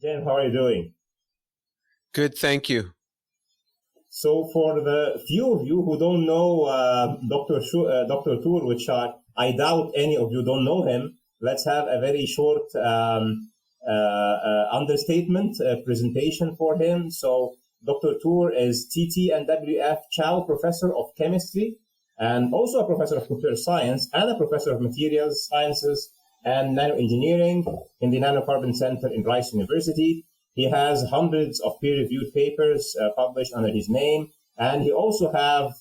Jen, how are you doing? Good, thank you. So for the few of you who don't know Dr. Tour, which I doubt any of you don't know him, let's have a very short understatement presentation for him. So Dr. Tour is TT and WF Chow Professor of Chemistry and also a Professor of Computer Science and a Professor of Materials Sciences and Nanoengineering in the Nanocarbon Center in Rice University. He has hundreds of peer-reviewed papers published under his name, and he also have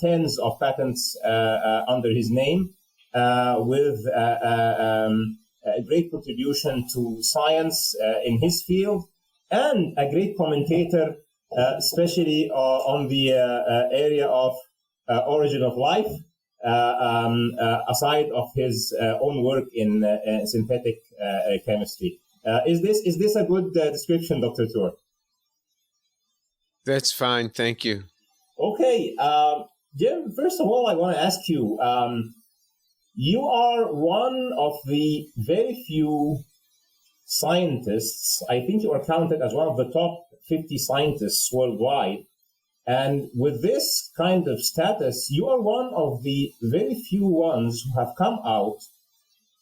tens of patents under his name with a great contribution to science in his field, and a great commentator, especially on the area of origin of life, aside of his own work in synthetic chemistry. Is this a good description, Dr. Tour? That's fine, thank you. Okay, Jim, first of all, I want to ask you, you are one of the very few scientists, I think you are counted as one of the top 50 scientists worldwide, and with this kind of status, you are one of the very few ones who have come out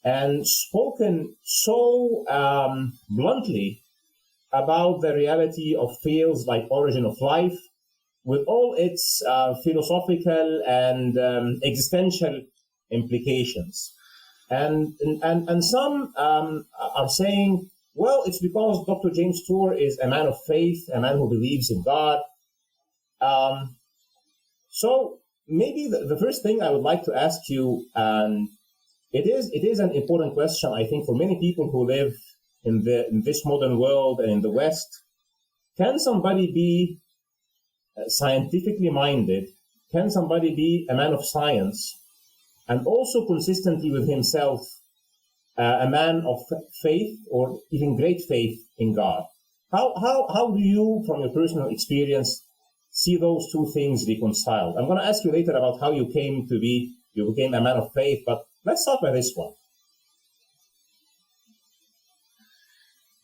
and spoken so bluntly about the reality of fields like origin of life, with all its philosophical and existential implications. And some are saying, well, it's because Dr. James Tour is a man of faith, a man who believes in God. So maybe the first thing I would like to ask you, it is an important question, I think, for many people who live in this modern world and in the West. Can somebody be scientifically minded? Can somebody be a man of science and also consistently with himself a man of faith or even great faith in God? How do you, from your personal experience, see those two things reconciled? I'm going to ask you later about how you became a man of faith, but let's start by this one.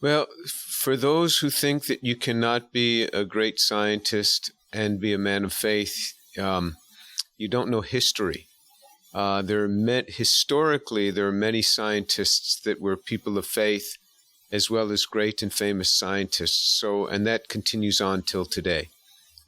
Well, for those who think that you cannot be a great scientist and be a man of faith, you don't know history. Historically, there are many scientists that were people of faith, as well as great and famous scientists. And that continues on till today.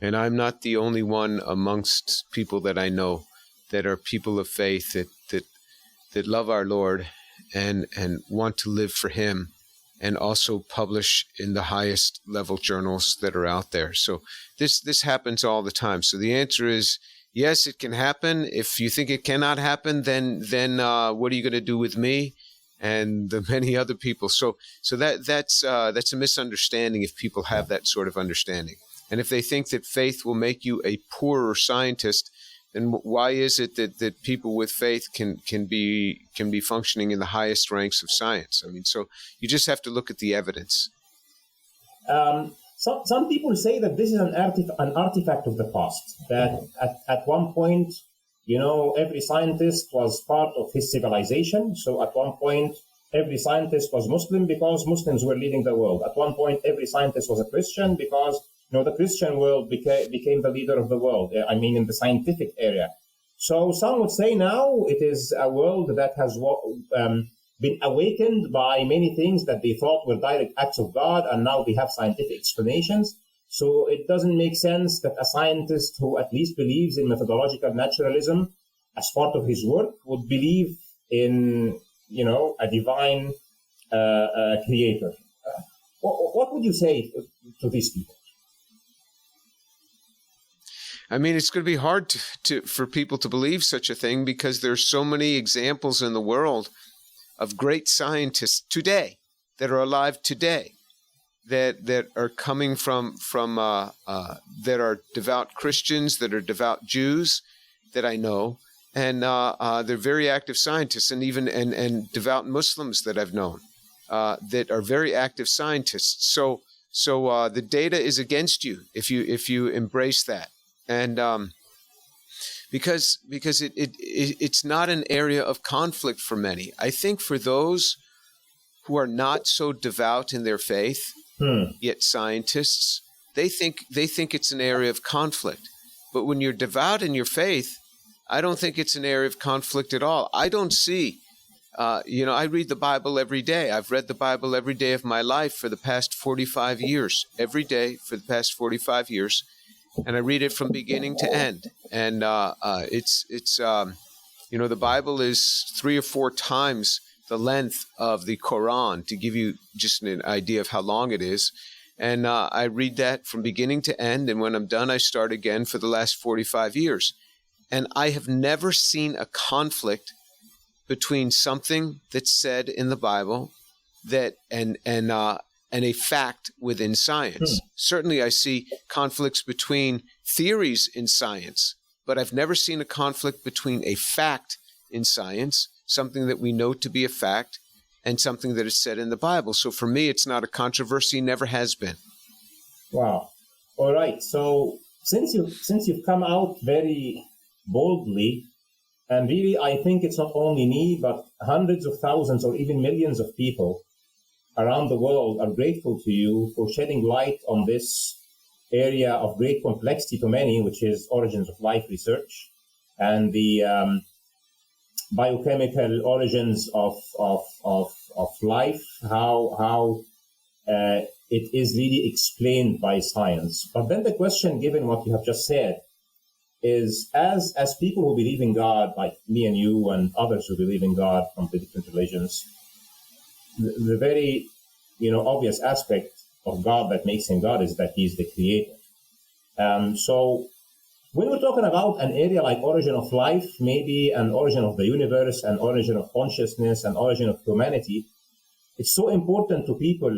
And I'm not the only one amongst people that I know that are people of faith that love our Lord and want to live for Him, and also publish in the highest level journals that are out there. So this happens all the time. So the answer is yes, it can happen. If you think it cannot happen, then what are you going to do with me and the many other people? So that's a misunderstanding if people have that sort of understanding. And if they think that faith will make you a poorer scientist, then why is it that people with faith can be functioning in the highest ranks of science? I mean, so you just have to look at the evidence. Some people say that this is an artifact of the past, that at one point, every scientist was part of his civilization. So at one point, every scientist was Muslim because Muslims were leading the world. At one point, every scientist was a Christian because the Christian world became the leader of the world, I mean, in the scientific area. So some would say now it is a world that has been awakened by many things that they thought were direct acts of God, and now they have scientific explanations. So it doesn't make sense that a scientist who at least believes in methodological naturalism as part of his work would believe in, a divine creator. What would you say to these people? I mean, it's going to be hard for people to believe such a thing because there's so many examples in the world of great scientists today that are alive today that are coming from that are devout Christians, that are devout Jews that I know, and they're very active scientists, and even and devout Muslims that I've known that are very active scientists. So the data is against you if you embrace that. And because it's not an area of conflict for many. I think for those who are not so devout in their faith, yet scientists, they think it's an area of conflict. But when you're devout in your faith, I don't think it's an area of conflict at all. I don't see, I read the Bible every day. I've read the Bible every day of my life for the past 45 years, every day for the past 45 years. And I read it from beginning to end. And the Bible is 3 or 4 times the length of the Quran, to give you just an idea of how long it is. And I read that from beginning to end. And when I'm done, I start again for the last 45 years. And I have never seen a conflict between something that's said in the Bible and a fact within science. Certainly I see conflicts between theories in science, but I've never seen a conflict between a fact in science, something that we know to be a fact, and something that is said in the Bible. So for me, it's not a controversy, never has been. Wow. All right. So since you've come out very boldly, and really, I think it's not only me, but hundreds of thousands or even millions of people around the world are grateful to you for shedding light on this area of great complexity to many, which is origins of life research and the biochemical origins of life, how it is really explained by science. But then the question, given what you have just said, is as people who believe in God, like me and you and others who believe in God from the different religions, the very obvious aspect of God that makes him God is that he's the creator. So when we're talking about an area like origin of life, maybe an origin of the universe, an origin of consciousness, an origin of humanity, it's so important to people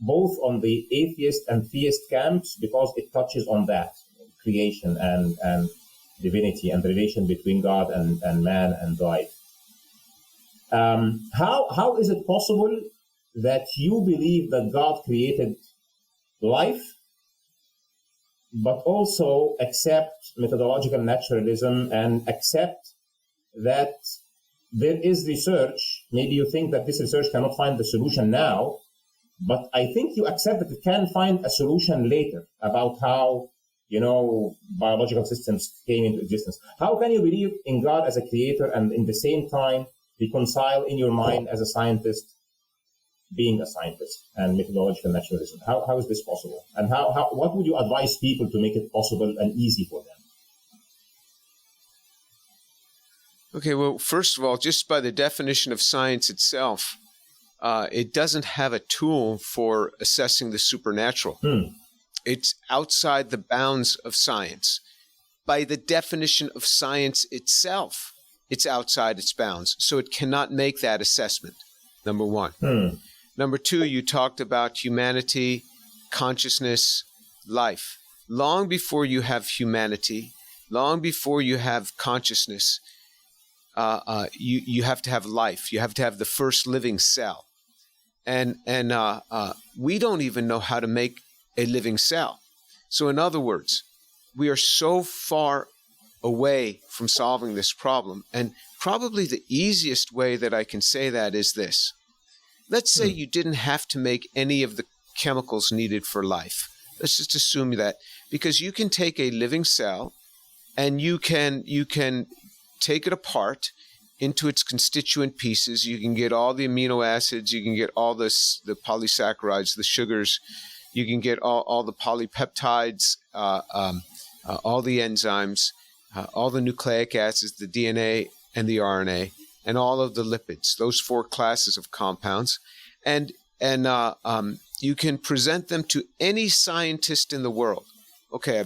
both on the atheist and theist camps because it touches on that creation and divinity and the relation between God and man and life. How is it possible that you believe that God created life, but also accept methodological naturalism and accept that there is research? Maybe you think that this research cannot find the solution now, but I think you accept that it can find a solution later about how biological systems came into existence. How can you believe in God as a creator and in the same time reconcile in your mind as a scientist being a scientist and methodological naturalism? How is this possible? And what would you advise people to make it possible and easy for them? Okay, well, first of all, just by the definition of science itself, it doesn't have a tool for assessing the supernatural. It's outside the bounds of science. By the definition of science itself, it's outside its bounds. So it cannot make that assessment, number one. Number two, you talked about humanity, consciousness, life. Long before you have humanity, long before you have consciousness, you have to have life. You have to have the first living cell. And we don't even know how to make a living cell. So in other words, we are so far away from solving this problem. And probably the easiest way that I can say that is this. Let's say you didn't have to make any of the chemicals needed for life. Let's just assume that, because you can take a living cell and you can take it apart into its constituent pieces. You can get all the amino acids, you can get all the polysaccharides, the sugars, you can get all the polypeptides, all the enzymes, all the nucleic acids, the DNA and the RNA, and all of the lipids, those 4 classes of compounds. And you can present them to any scientist in the world. Okay,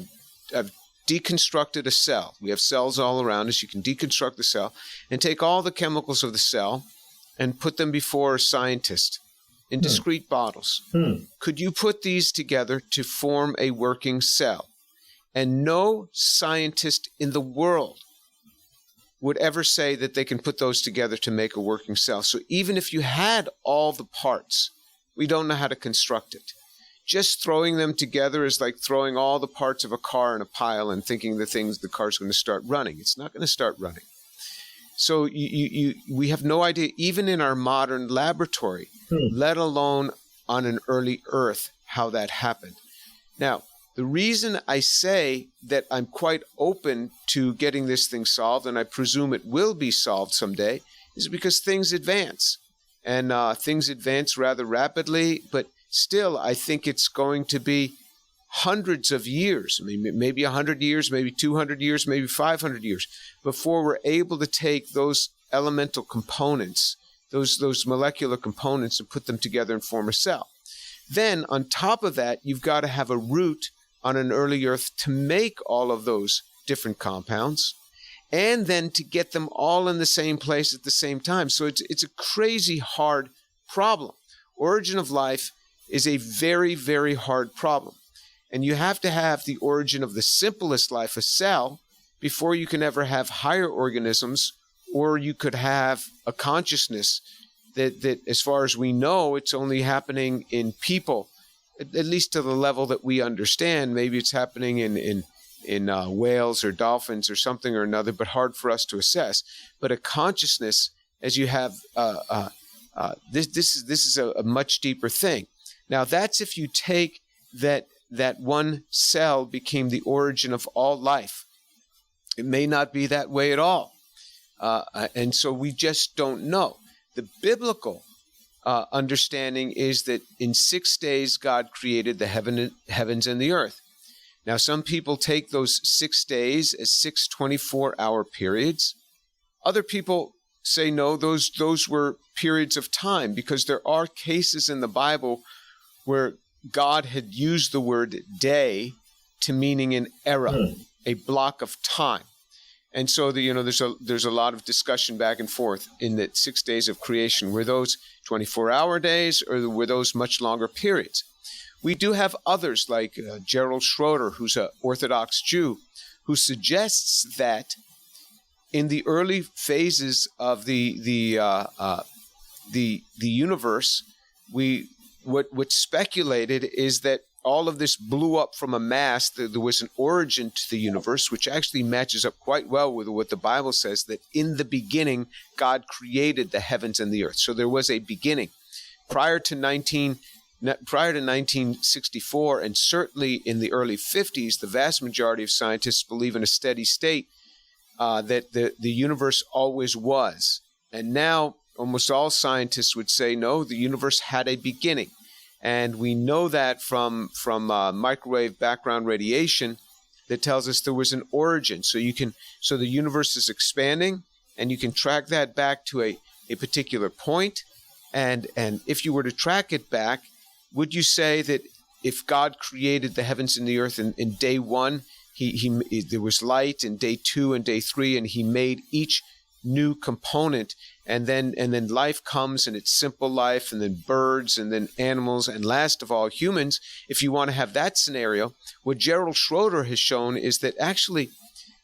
I've deconstructed a cell. We have cells all around us. You can deconstruct the cell and take all the chemicals of the cell and put them before a scientist in discrete bottles. Could you put these together to form a working cell? And no scientist in the world would ever say that they can put those together to make a working cell. So even if you had all the parts, we don't know how to construct it. Just throwing them together is like throwing all the parts of a car in a pile and thinking the car's going to start running. It's not going to start running. So we have no idea, even in our modern laboratory, let alone on an early Earth, how that happened. Now, the reason I say that I'm quite open to getting this thing solved, and I presume it will be solved someday, is because things advance. And things advance rather rapidly, but still, I think it's going to be hundreds of years, maybe 100 years, maybe 200 years, maybe 500 years, before we're able to take those elemental components, those molecular components, and put them together and form a cell. Then, on top of that, you've got to have a root on an early Earth to make all of those different compounds, and then to get them all in the same place at the same time. So it's a crazy hard problem. Origin of life is a very, very hard problem. And you have to have the origin of the simplest life, a cell, before you can ever have higher organisms, or you could have a consciousness that as far as we know, it's only happening in people, at least to the level that we understand. Maybe it's happening in whales or dolphins or something or another, but hard for us to assess. But a consciousness, as you have, this is a much deeper thing. Now, that's if you take that one cell became the origin of all life. It may not be that way at all. And so we just don't know. The biblical understanding is that in 6 days, God created the heavens and the earth. Now, some people take those 6 days as 6 24-hour periods. Other people say, no, those were periods of time, because there are cases in the Bible where God had used the word day to meaning an era, a block of time. And so there's a lot of discussion back and forth in the 6 days of creation. Were those 24-hour days, or were those much longer periods? We do have others like Gerald Schroeder, who's an Orthodox Jew, who suggests that in the early phases of the universe, what's speculated is that all of this blew up from a mass. There was an origin to the universe, which actually matches up quite well with what the Bible says, that in the beginning, God created the heavens and the earth. So there was a beginning. Prior to 1964, and certainly in the early 50s, the vast majority of scientists believe in a steady state, that the universe always was. And now almost all scientists would say, no, the universe had a beginning. And we know that from microwave background radiation that tells us there was an origin. So the universe is expanding, and you can track that back to a particular point. And if you were to track it back, would you say that if God created the heavens and the earth in day one, there was light in day 2 and day 3, and he made each new component, and then life comes, and it's simple life, and then birds, and then animals, and last of all humans? If you want to have that scenario, what Gerald Schroeder has shown is that actually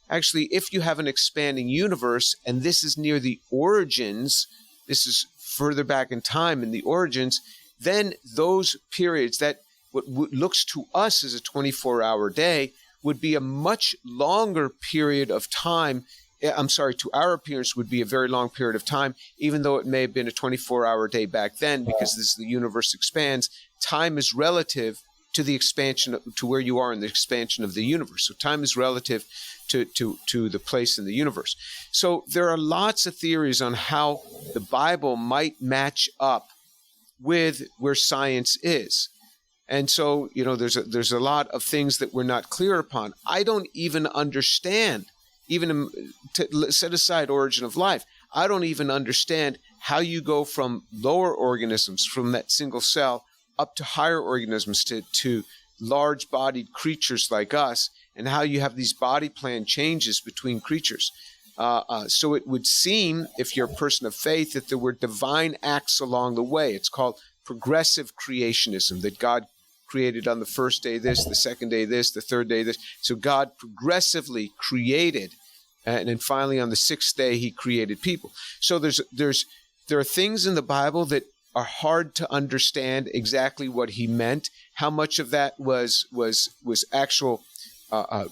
if you have an expanding universe, and this is near the origins, this is further back in time in the origins, then those periods, that what looks to us as a 24-hour day would be a much longer period of time. To our appearance would be a very long period of time, even though it may have been a 24-hour day back then, because as the universe expands, time is relative to the expansion, to where you are in the expansion of the universe. So time is relative to the place in the universe. So there are lots of theories on how the Bible might match up with where science is. And so, there's a lot of things that we're not clear upon. I don't even understand, even to set aside origin of life, I don't even understand how you go from lower organisms, from that single cell, up to higher organisms, to large-bodied creatures like us, and how you have these body plan changes between creatures. So it would seem, if you're a person of faith, that there were divine acts along the way. It's called progressive creationism, that God created on the first day this, the second day this, the third day this. So God progressively created, and then finally on the sixth day he created people. So there are things in the Bible that are hard to understand exactly what he meant. How much of that was actual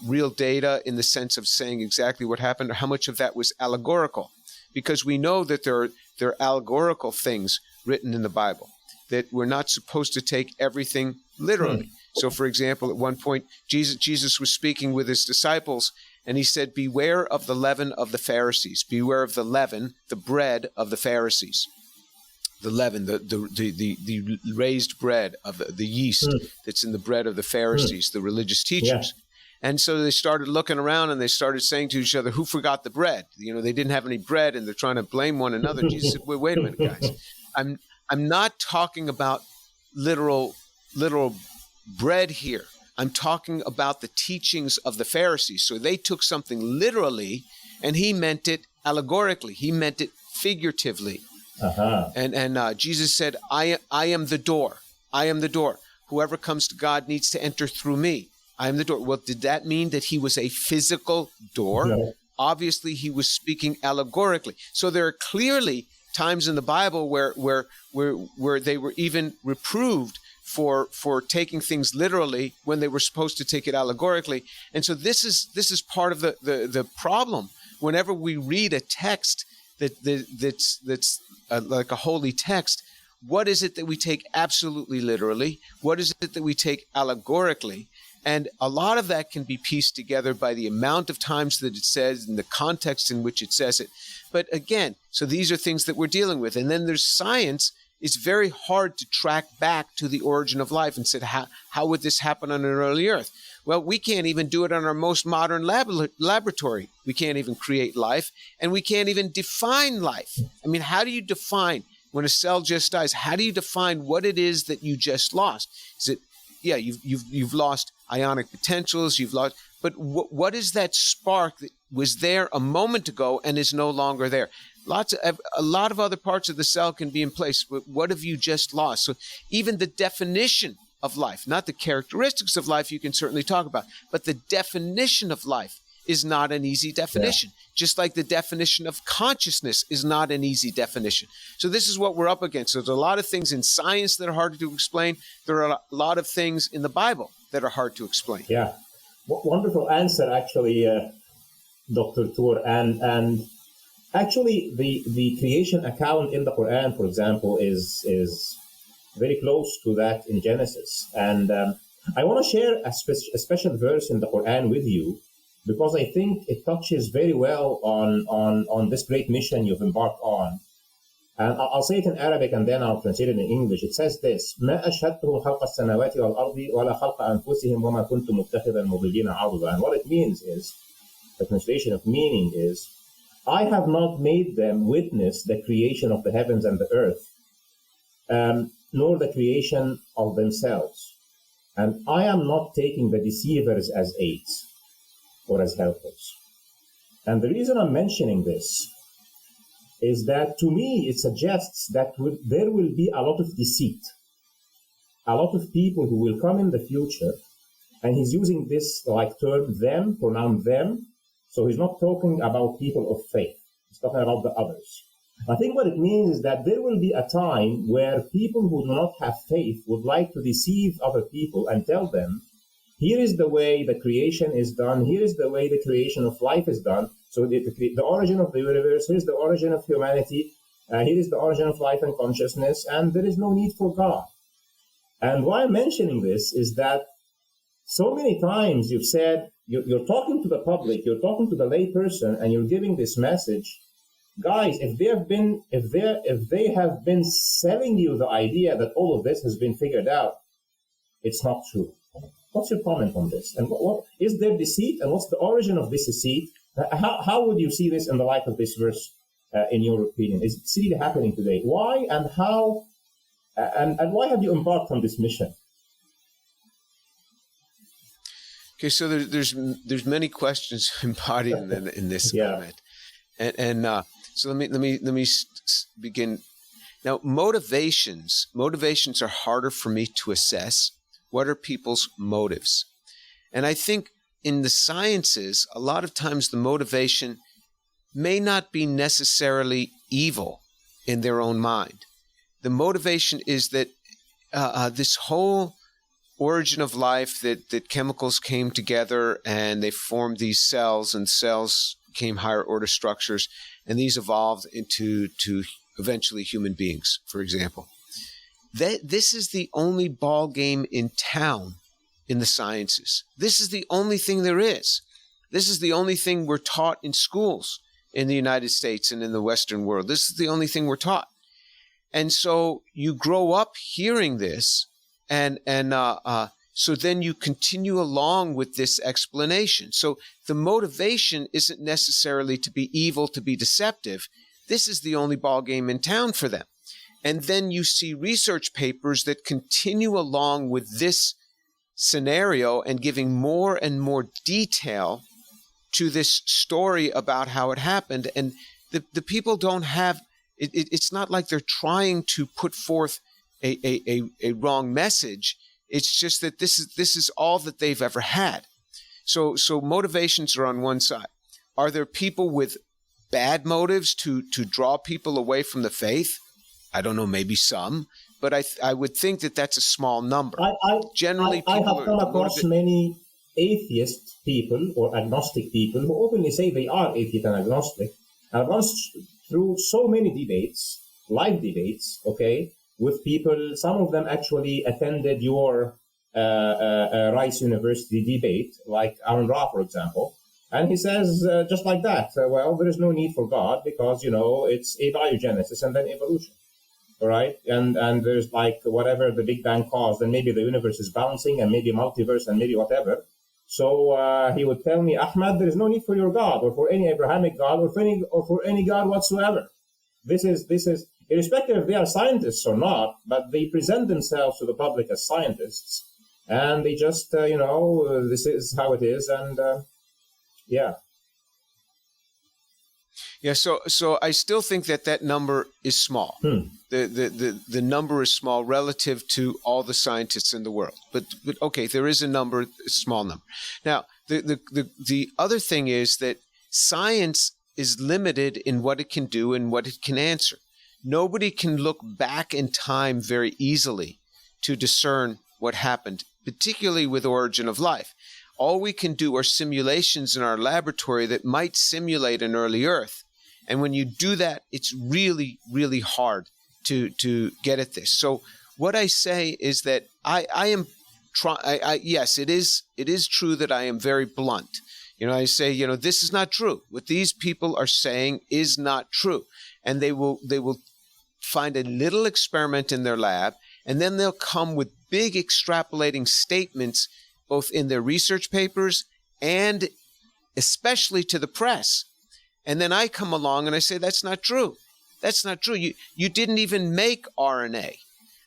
real data in the sense of saying exactly what happened, or how much of that was allegorical. because we know that there are allegorical things written in the Bible, that we're not supposed to take everything literally. So, for example, at one point, Jesus was speaking with his disciples, and he said, beware of the leaven of the Pharisees. Beware of the leaven, the bread of the Pharisees. The leaven, the raised bread of the yeast that's in the bread of the Pharisees, the religious teachers. Yeah. And so they started looking around and they started saying to each other, who forgot the bread? You know, they didn't have any bread and they're trying to blame one another. Jesus said, wait a minute, guys. I'm not talking about literal bread here. I'm talking about the teachings of the Pharisees. So they took something literally and he meant it allegorically. He meant it figuratively. And Jesus said, I am the door. I am the door. Whoever comes to God needs to enter through me. I am the door. Well, did that mean that he was a physical door? No. Obviously, he was speaking allegorically. So there are clearly times in the Bible where they were even reproved for taking things literally when they were supposed to take it allegorically. And so this is part of the problem. Whenever we read a text that's like a holy text, what is it that we take absolutely literally? What is it that we take allegorically? And a lot of that can be pieced together by the amount of times that it says and the context in which it says it. But again, so these are things that we're dealing with. And then there's science. It's very hard to track back to the origin of life and say, how would this happen on an early earth? Well, we can't even do it on our most modern laboratory. We can't even create life, and we can't even define life. I mean, how do you define when a cell just dies? How do you define what it is that you just lost? Is it, yeah, you've lost ionic potentials, you've lost, but what is that spark that was there a moment ago and is no longer there? A lot of other parts of the cell can be in place, but what have you just lost? So even the definition of life, not the characteristics of life, you can certainly talk about, but the definition of life is not an easy definition. Yeah. Just like the definition of consciousness is not an easy definition. So this is what we're up against. So there's a lot of things in science that are hard to explain. There are a lot of things in the Bible that are hard to explain. Yeah, wonderful answer, actually, Dr. Tour. And actually, the creation account in the Quran, for example, is very close to that in Genesis. And I want to share a special verse in the Quran with you, because I think it touches very well on this great mission you've embarked on. And I'll say it in Arabic and then I'll translate it in English. It says this: ما أشهدتهم خلق السماوات والأرض ولا خلق أنفسهم وما كنت متخذ المضلين عضدا. And what it means is, the translation of meaning is, I have not made them witness the creation of the heavens and the earth, nor the creation of themselves. And I am not taking the deceivers as aids or as helpers. And the reason I'm mentioning this is that, to me, it suggests that there will be a lot of deceit, a lot of people who will come in the future, and he's using this like term them, pronoun them, so he's not talking about people of faith, he's talking about the others. I think what it means is that there will be a time where people who do not have faith would like to deceive other people and tell them, here is the way the creation is done, here is the way the creation of life is done. So the origin of the universe, here's the origin of humanity, here is the origin of life and consciousness, and there is no need for God. And why I'm mentioning this is that so many times you've said, you're talking to the public, you're talking to the lay person, and you're giving this message. Guys, if they have been selling you the idea that all of this has been figured out, it's not true. What's your comment on this? And what is there deceit, and what's the origin of this deceit? How would you see this in the light of this verse, in your opinion? Is it really happening today? Why and how, and why have you embarked on this mission? Okay, so there's many questions embodied in this comment, and so let me begin. Now, motivations are harder for me to assess. What are people's motives? And I think in the sciences, a lot of times the motivation may not be necessarily evil in their own mind. The motivation is that this whole origin of life, that chemicals came together and they formed these cells, and cells became higher order structures, and these evolved into eventually human beings, for example. This is the only ball game in town in the sciences. This is the only thing there is. This is the only thing we're taught in schools in the United States and in the Western world. This is the only thing we're taught. And so you grow up hearing this, and so then you continue along with this explanation. So the motivation isn't necessarily to be evil, to be deceptive. This is the only ball game in town for them. And then you see research papers that continue along with this scenario and giving more and more detail to this story about how it happened. And the people don't have, it's not like they're trying to put forth a wrong message. It's just that this is all that they've ever had. So motivations are on one side. Are there people with bad motives to draw people away from the faith? I don't know, maybe some, but I would think that that's a small number. Generally, I have come across many atheist people or agnostic people who openly say they are atheist and agnostic. I've gone through so many debates, live debates, okay, with people. Some of them actually attended your Rice University debate, like Aaron Ra, for example. And he says, just like that, well, there is no need for God because, it's abiogenesis and then evolution. All right. And there's like whatever the Big Bang caused, and maybe the universe is bouncing and maybe multiverse and maybe whatever. So he would tell me, Ahmed, there is no need for your God or for any Abrahamic God or for any God whatsoever. This is irrespective if they are scientists or not, but they present themselves to the public as scientists, and they just this is how it is, and yeah. Yeah, so I still think that number is small. The number is small relative to all the scientists in the world. But okay, there is a small number. Now, the other thing is that science is limited in what it can do and what it can answer. Nobody can look back in time very easily to discern what happened, particularly with origin of life. All we can do are simulations in our laboratory that might simulate an early Earth. And when you do that, it's really, really hard to get at this. So what I say is that yes, it is true that I am very blunt. I say, this is not true. What these people are saying is not true. And they will find a little experiment in their lab, and then they'll come with big extrapolating statements, both in their research papers and especially to the press. And then I come along and I say, that's not true. That's not true. You didn't even make RNA.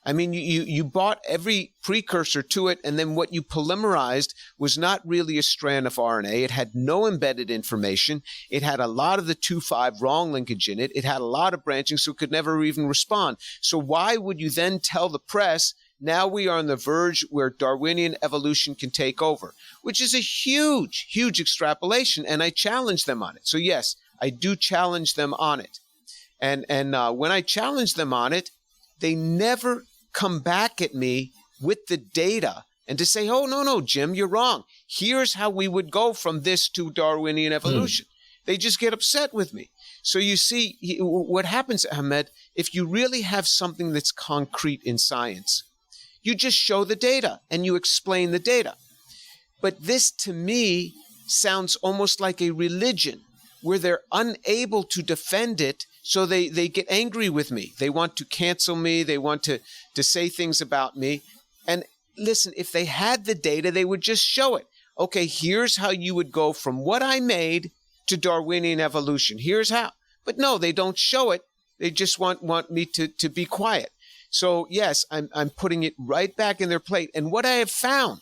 I mean, you bought every precursor to it, and then what you polymerized was not really a strand of RNA. It had no embedded information. It had a lot of the 2,5 wrong linkage in it. It had a lot of branching, so it could never even respond. So why would you then tell the press, now we are on the verge where Darwinian evolution can take over, which is a huge, huge extrapolation, and I challenge them on it. So yes, I do challenge them on it. And when I challenge them on it, they never come back at me with the data and to say, oh, no, Jim, you're wrong. Here's how we would go from this to Darwinian evolution. They just get upset with me. So you see, what happens, Ahmed, if you really have something that's concrete in science, you just show the data and you explain the data. But this, to me, sounds almost like a religion where they're unable to defend it, so they get angry with me. They want to cancel me. They want to say things about me. And listen, if they had the data, they would just show it. Okay, here's how you would go from what I made to Darwinian evolution. Here's how. But no, they don't show it. They just want me to be quiet. So yes, I'm putting it right back in their plate. And what I have found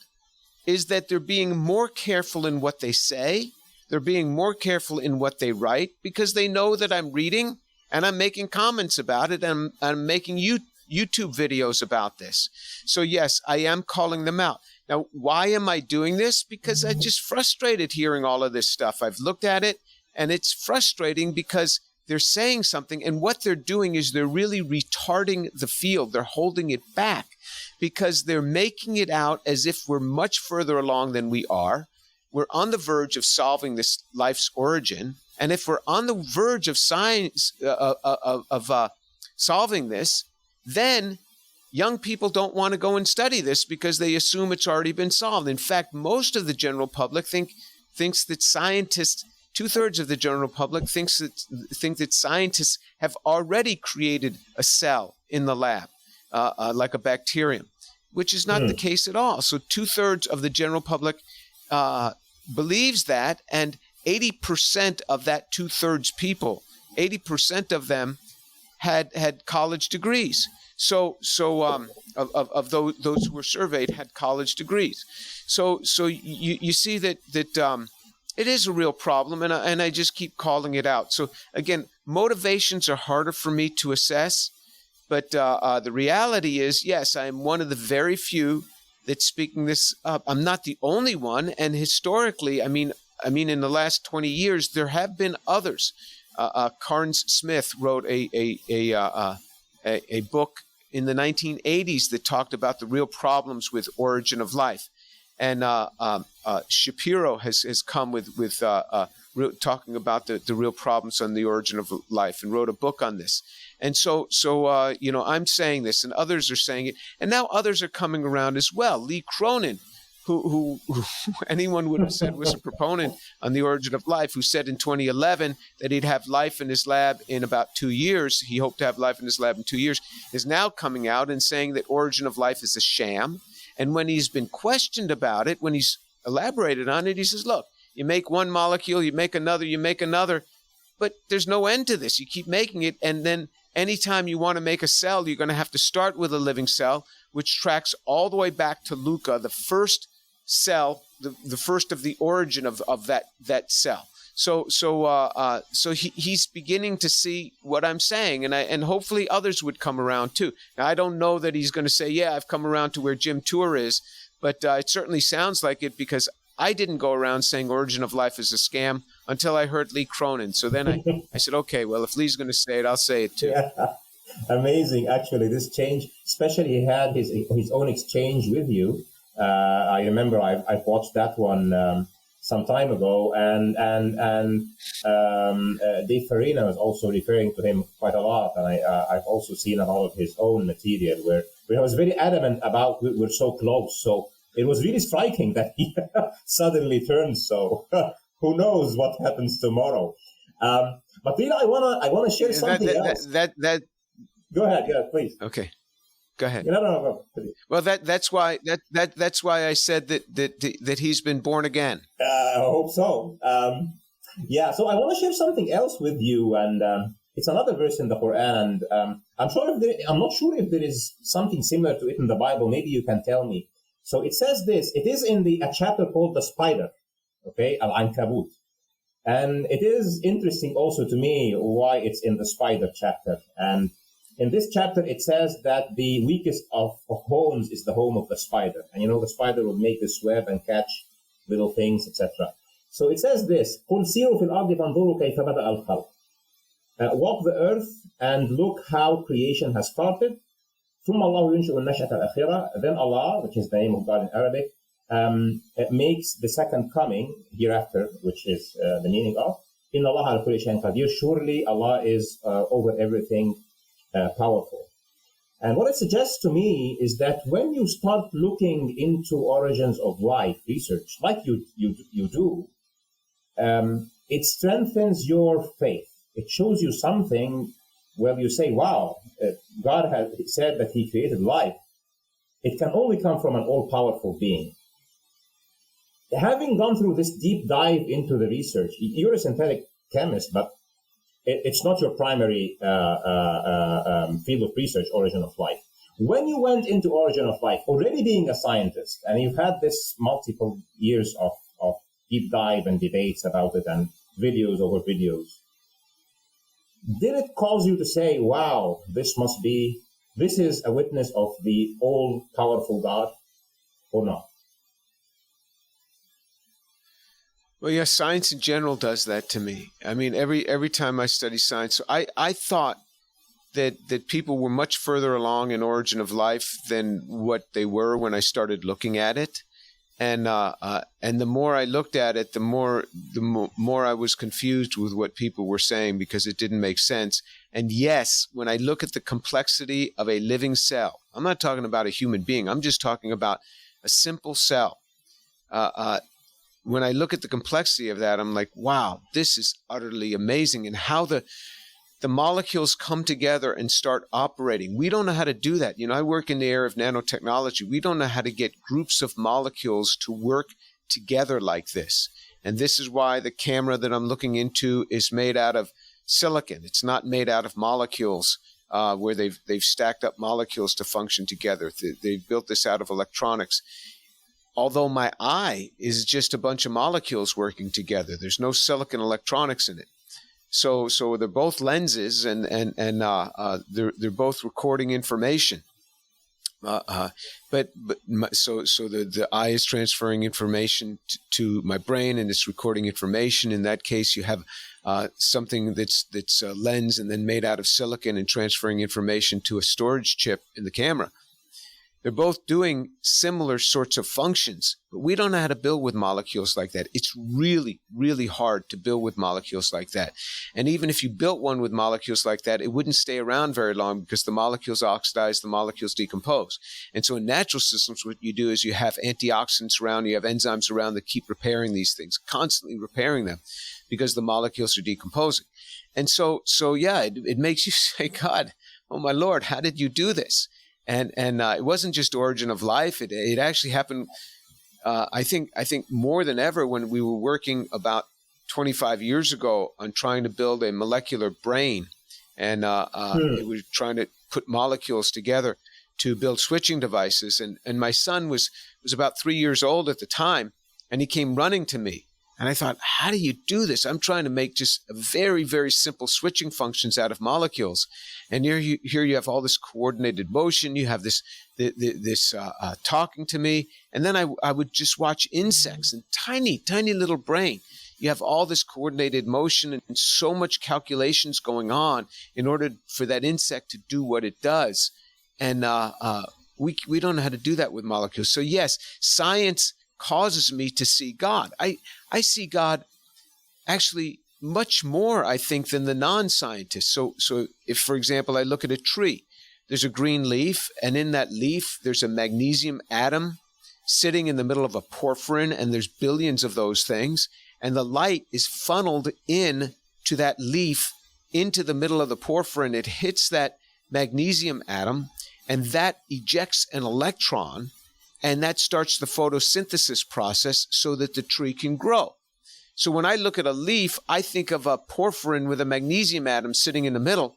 is that they're being more careful in what they say. They're being more careful in what they write because they know that I'm reading and I'm making comments about it, and I'm making YouTube videos about this. So yes, I am calling them out. Now, why am I doing this? Because I'm just frustrated hearing all of this stuff. I've looked at it, and it's frustrating because they're saying something, and what they're doing is they're really retarding the field. They're holding it back because they're making it out as if we're much further along than we are. We're on the verge of solving this life's origin, And if we're on the verge of science, solving this, then young people don't want to go and study this because they assume it's already been solved. In fact, most of the general public thinks that scientists, 2/3 of the general public think that scientists have already created a cell in the lab, like a bacterium, which is not the case at all. So 2/3 of the general public believes that, and 80% of that 2/3 people, 80% of them had college degrees. So of those who were surveyed had college degrees. So you see that it is a real problem, and I just keep calling it out. So again, motivations are harder for me to assess, but the reality is, yes, I am one of the very few that's speaking this up. I'm not the only one, and historically, I mean, in the last 20 years, there have been others. Carnes Smith wrote a book in the 1980s that talked about the real problems with origin of life. And Shapiro has come with talking about the real problems on the origin of life, and wrote a book on this. And so I'm saying this, and others are saying it, and now others are coming around as well. Lee Cronin, who anyone would have said was a proponent on the origin of life, who said in 2011 that he'd have life in his lab in about 2 years. He hoped to have life in his lab in 2 years, is now coming out and saying that origin of life is a sham. And when he's been questioned about it, when he's elaborated on it, he says, look, you make one molecule, you make another, but there's no end to this. You keep making it, and then anytime you want to make a cell, you're going to have to start with a living cell, which tracks all the way back to Luca, the first cell, the first of the origin of that cell. So he's beginning to see what I'm saying, and hopefully others would come around too. Now, I don't know that he's going to say, yeah, I've come around to where Jim Tour is, but it certainly sounds like it, because I didn't go around saying origin of life is a scam until I heard Lee Cronin. So then I said, okay, well, if Lee's going to say it, I'll say it too. Yeah. Amazing, actually, this change, especially he had his own exchange with you. I remember I've watched that one some time ago, and Dave Farina was also referring to him quite a lot, and I've also seen a lot of his own material where he was very adamant about we're so close. So it was really striking that he suddenly turned. So who knows what happens tomorrow? But Lena, I wanna share something else. Go ahead, please. Okay. Go ahead. No. Well, that's why I said that he's been born again. I hope so. So I want to share something else with you, and it's another verse in the Quran, and I'm not sure if there is something similar to it in the Bible. Maybe you can tell me. So it says this. It is in a chapter called the Spider, okay, Al-Ankabut, and it is interesting also to me why it's in the Spider chapter. And in this chapter, it says that the weakest of homes is the home of the spider. And the spider will make this web and catch little things, etc. So it says this, قُلْ سِيرُوا فِي الْأَرْضِ فَانْظُرُوا كَيْفَ بَدَأَ الْخَلْقِ. Walk the earth and look how creation has started. ثُمَّ اللَّهُ يُنْشِئُ النَّشْأَةَ الْأَخِيرَةَ. Then Allah, which is the name of God in Arabic, makes the second coming hereafter, which is the meaning of إِنَّ اللَّهَ عَلَى كُلِّ شَيْءٍ قَدِيرٌ. Surely Allah is over everything powerful. And what it suggests to me is that when you start looking into origins of life research, like you do, it strengthens your faith. It shows you something where you say, wow, God has said that he created life. It can only come from an all-powerful being. Having gone through this deep dive into the research, you're a synthetic chemist, but it's not your primary field of research, origin of life. When you went into origin of life, already being a scientist, and you've had this multiple years of deep dive and debates about it and videos over videos, did it cause you to say, wow, this is a witness of the all-powerful God, or not? Well, yes, science in general does that to me. I mean, every time I study science, I thought that people were much further along in origin of life than what they were when I started looking at it. And the more I looked at it, the more I was confused with what people were saying, because it didn't make sense. And yes, when I look at the complexity of a living cell, I'm not talking about a human being. I'm just talking about a simple cell. When I look at the complexity of that, I'm like, wow, this is utterly amazing. And how the molecules come together and start operating. We don't know how to do that. I work in the area of nanotechnology. We don't know how to get groups of molecules to work together like this. And this is why the camera that I'm looking into is made out of silicon. It's not made out of molecules where they've stacked up molecules to function together. They've built this out of electronics. Although my eye is just a bunch of molecules working together. There's no silicon electronics in it. So they're both lenses, and they're both recording information. So the eye is transferring information to my brain, and it's recording information. In that case, you have something that's a lens and then made out of silicon and transferring information to a storage chip in the camera. They're both doing similar sorts of functions, but we don't know how to build with molecules like that. It's really, really hard to build with molecules like that. And even if you built one with molecules like that, it wouldn't stay around very long, because the molecules oxidize, the molecules decompose. And so in natural systems, what you do is you have antioxidants around, you have enzymes around that keep repairing these things, constantly repairing them, because the molecules are decomposing. And so yeah, it makes you say, God, oh my Lord, how did you do this? And it wasn't just origin of life. It actually happened, I think more than ever, when we were working about 25 years ago on trying to build a molecular brain. And we were trying to put molecules together to build switching devices. And my son was about 3 years old at the time, and he came running to me. And I thought, how do you do this? I'm trying to make just very, very simple switching functions out of molecules. And here you have all this coordinated motion. You have this talking to me. And then I would just watch insects and tiny, tiny little brain. You have all this coordinated motion and so much calculations going on in order for that insect to do what it does. And we don't know how to do that with molecules. So yes, science causes me to see God. I see God actually much more, I think, than the non-scientists. So if, for example, I look at a tree, there's a green leaf, and in that leaf, there's a magnesium atom sitting in the middle of a porphyrin, and there's billions of those things, and the light is funneled in to that leaf, into the middle of the porphyrin. It hits that magnesium atom, and that ejects an electron, and that starts the photosynthesis process so that the tree can grow. So when I look at a leaf, I think of a porphyrin with a magnesium atom sitting in the middle,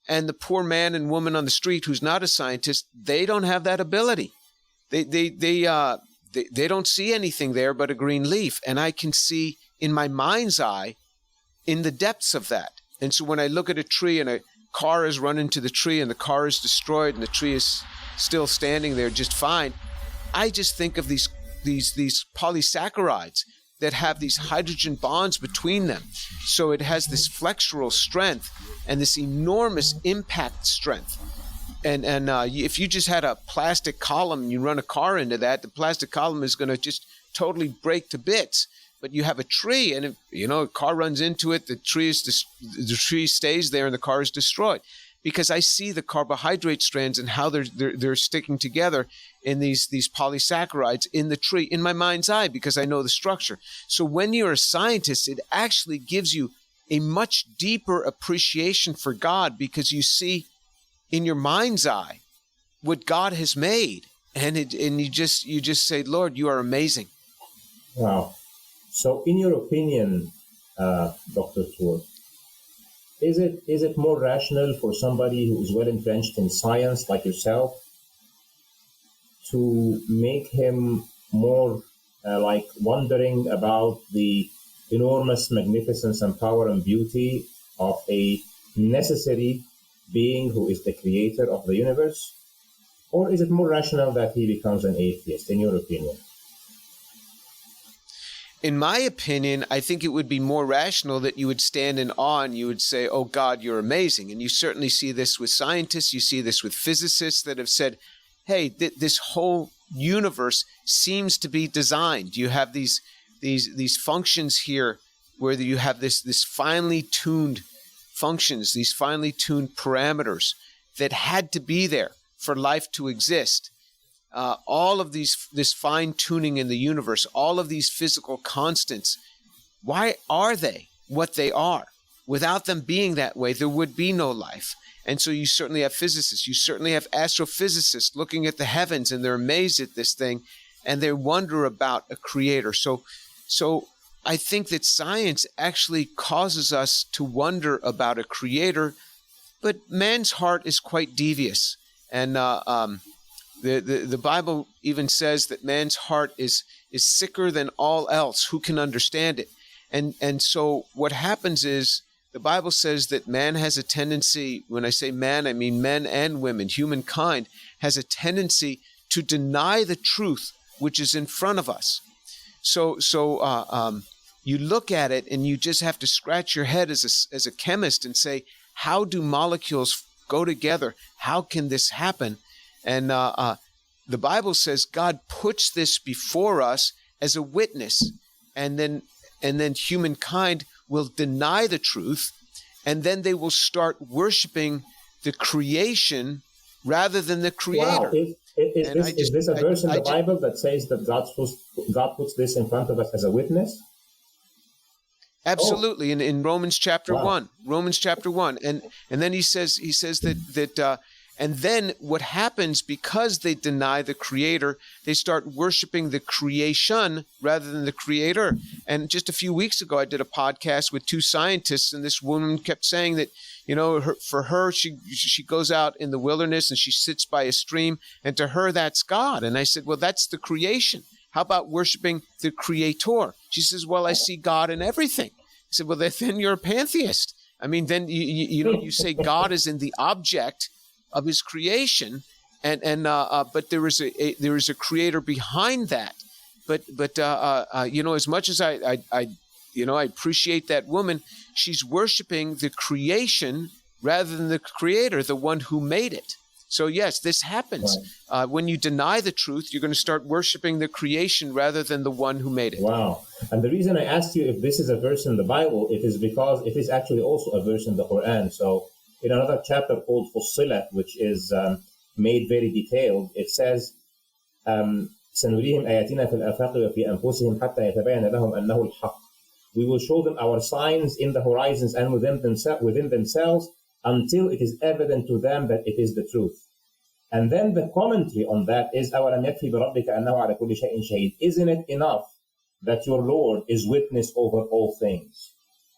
and the poor man and woman on the street who's not a scientist, they don't have that ability. They don't see anything there but a green leaf, and I can see in my mind's eye in the depths of that. And so when I look at a tree and a car has run into the tree and the car is destroyed and the tree is still standing there just fine, I just think of these polysaccharides that have these hydrogen bonds between them. So it has this flexural strength and this enormous impact strength. And if you just had a plastic column and you run a car into that, the plastic column is going to just totally break to bits. But you have a tree, and if, a car runs into it, the tree stays there and the car is destroyed. Because I see the carbohydrate strands and how they're sticking together in these polysaccharides in the tree in my mind's eye, because I know the structure. So when you're a scientist, it actually gives you a much deeper appreciation for God, because you see in your mind's eye what God has made, and you just say, Lord, you are amazing. Wow. So in your opinion, Dr. Schwartz, is it more rational for somebody who is well entrenched in science like yourself to make him more like wondering about the enormous magnificence and power and beauty of a necessary being who is the creator of the universe? Or is it more rational that he becomes an atheist, in your opinion? In my opinion, I think it would be more rational that you would stand in awe and you would say, oh God, you're amazing. And you certainly see this with scientists. You see this with physicists that have said, hey, this whole universe seems to be designed. You have these functions here where you have this finely tuned functions, these finely tuned parameters that had to be there for life to exist. All of this fine tuning in the universe, all of these physical constants, why are they what they are? Without them being that way, there would be no life. And so you certainly have physicists, you certainly have astrophysicists looking at the heavens, and they're amazed at this thing, and they wonder about a creator. So I think that science actually causes us to wonder about a creator, but man's heart is quite devious. And the Bible even says that man's heart is sicker than all else. Who can understand it? And so what happens is, the Bible says that man has a tendency, when I say man, I mean men and women, humankind has a tendency to deny the truth which is in front of us. So you look at it and you just have to scratch your head as a chemist and say, how do molecules go together? How can this happen? And the Bible says God puts this before us as a witness, and then humankind will deny the truth, and then they will start worshiping the creation rather than the creator. Wow. Is this a verse in the Bible that says that God puts this in front of us as a witness? Absolutely. In Romans chapter 1, and then he says that and then what happens, because they deny the creator, they start worshiping the creation rather than the creator. And just a few weeks ago, I did a podcast with two scientists, and this woman kept saying that, for her, she goes out in the wilderness and she sits by a stream, and to her, that's God. And I said, well, that's the creation. How about worshiping the creator? She says, well, I see God in everything. I said, well, then you're a pantheist. I mean, then you say God is in the object of his creation, but there is a creator behind that. But as much as I appreciate that woman, she's worshiping the creation rather than the creator, the one who made it. So yes, this happens. Right. When you deny the truth, you're going to start worshiping the creation rather than the one who made it. Wow. And the reason I asked you if this is a verse in the Bible, it is because it is actually also a verse in the Quran. So in another chapter called Fussilat, which is made very detailed, it says, سنريهم آياتنا في الآفاق وفي أنفسهم حتى يتبين لهم أنه الحق. We will show them our signs in the horizons and within themselves until it is evident to them that it is the truth. And then the commentary on that is, أَوَلَمْ يَكْفِ بِرَبِّكَ أَنَّهُ عَلَى كُلِّ شَيْءٍ شَهِيدٌ. Isn't it enough that your Lord is witness over all things?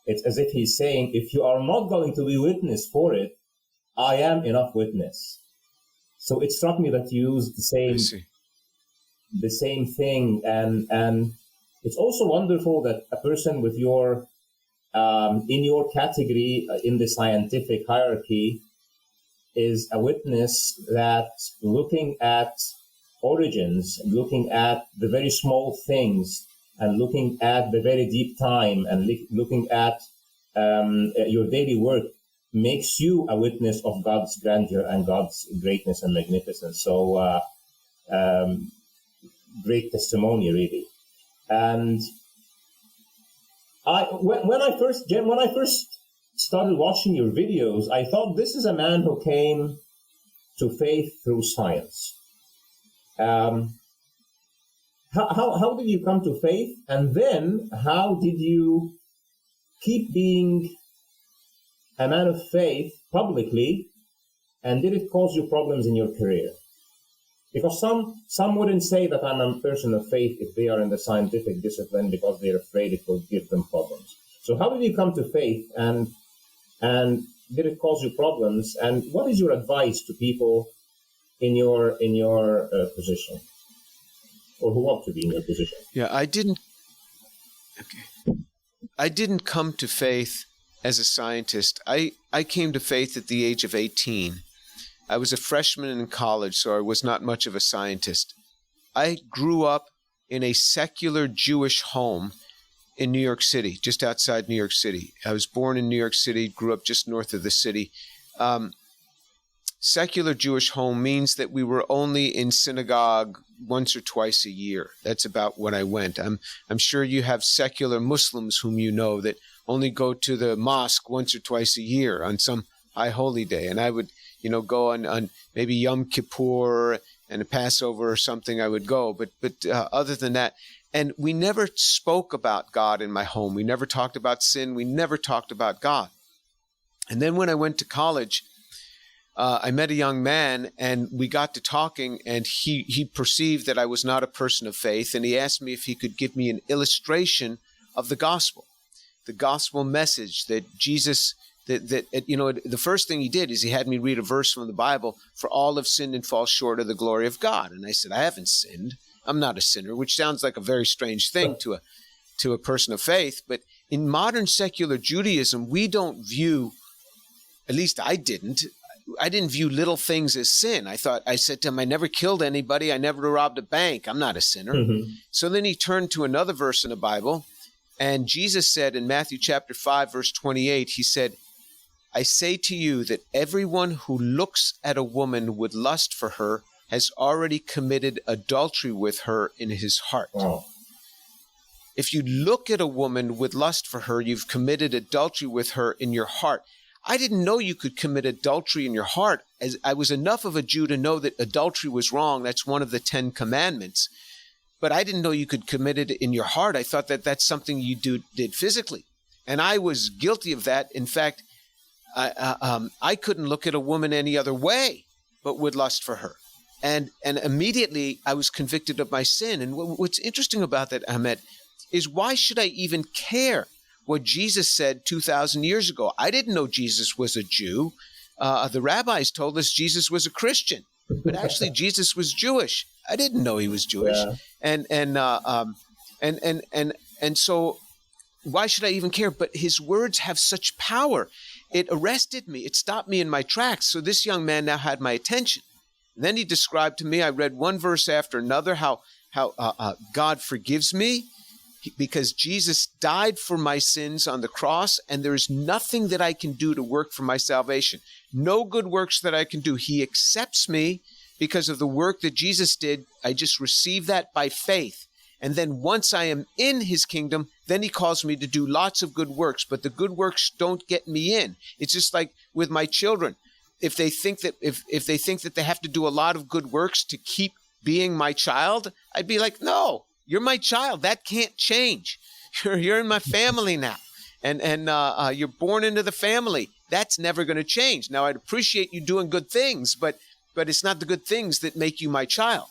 It's as if he's saying, if you are not going to be witness for it, I am enough witness. So it struck me that you used the same thing, and it's also wonderful that a person with your in your category in the scientific hierarchy is a witness that, looking at origins, looking at the very small things, and looking at the very deep time, and looking at your daily work, makes you a witness of God's grandeur and God's greatness and magnificence. So great testimony, really. And when I first started watching your videos, I thought, this is a man who came to faith through science. How did you come to faith? And then how did you keep being a man of faith publicly? And did it cause you problems in your career? Because some wouldn't say that I'm a person of faith if they are in the scientific discipline, because they're afraid it will give them problems. So how did you come to faith, and did it cause you problems? And what is your advice to people in your position, or who want to be in your position? Yeah, I didn't come to faith as a scientist. I came to faith at the age of 18. I was a freshman in college, so I was not much of a scientist. I grew up in a secular Jewish home in New York City, just outside New York City. I was born in New York City, grew up just north of the city. secular Jewish home means that we were only in synagogue once or twice a year. That's about what I went. I'm sure you have secular Muslims whom you know that only go to the mosque once or twice a year on some high holy day. And I would, go on maybe Yom Kippur and a Passover or something, I would go. But other than that, and we never spoke about God in my home. We never talked about sin. We never talked about God. And then when I went to college, I met a young man, and we got to talking, and he perceived that I was not a person of faith, and he asked me if he could give me an illustration of the gospel message that Jesus, the first thing he did is he had me read a verse from the Bible, for all have sinned and fall short of the glory of God. And I said, I haven't sinned. I'm not a sinner, which sounds like a very strange thing to a person of faith. But in modern secular Judaism, we don't view, at least I didn't view little things as sin. I said to him, I never killed anybody. I never robbed a bank. I'm not a sinner. Mm-hmm. So then he turned to another verse in the Bible, and Jesus said in Matthew chapter 5, verse 28, he said, I say to you that everyone who looks at a woman with lust for her has already committed adultery with her in his heart. Wow. If you look at a woman with lust for her, you've committed adultery with her in your heart. I didn't know you could commit adultery in your heart. As I was enough of a Jew to know that adultery was wrong. That's one of the 10 commandments. But I didn't know you could commit it in your heart. I thought that that's something you did physically. And I was guilty of that. In fact, I couldn't look at a woman any other way but with lust for her. And immediately I was convicted of my sin. And what's interesting about that, Ahmed, is why should I even care what Jesus said 2,000 years ago? I didn't know Jesus was a Jew. The rabbis told us Jesus was a Christian, but actually Jesus was Jewish. I didn't know he was Jewish. Yeah. And so why should I even care? But his words have such power. It arrested me. It stopped me in my tracks. So this young man now had my attention. And then he described to me, I read one verse after another, how God forgives me because Jesus died for my sins on the cross, and there is nothing that I can do to work for my salvation. No good works that I can do. He accepts me because of the work that Jesus did. I just receive that by faith. And then once I am in his kingdom, then he calls me to do lots of good works. But the good works don't get me in. It's just like with my children. If they think that if they think that they have to do a lot of good works to keep being my child, I'd be like, no, you're my child. That can't change. You're in my family now. And you're born into the family. That's never going to change. Now, I'd appreciate you doing good things, but it's not the good things that make you my child.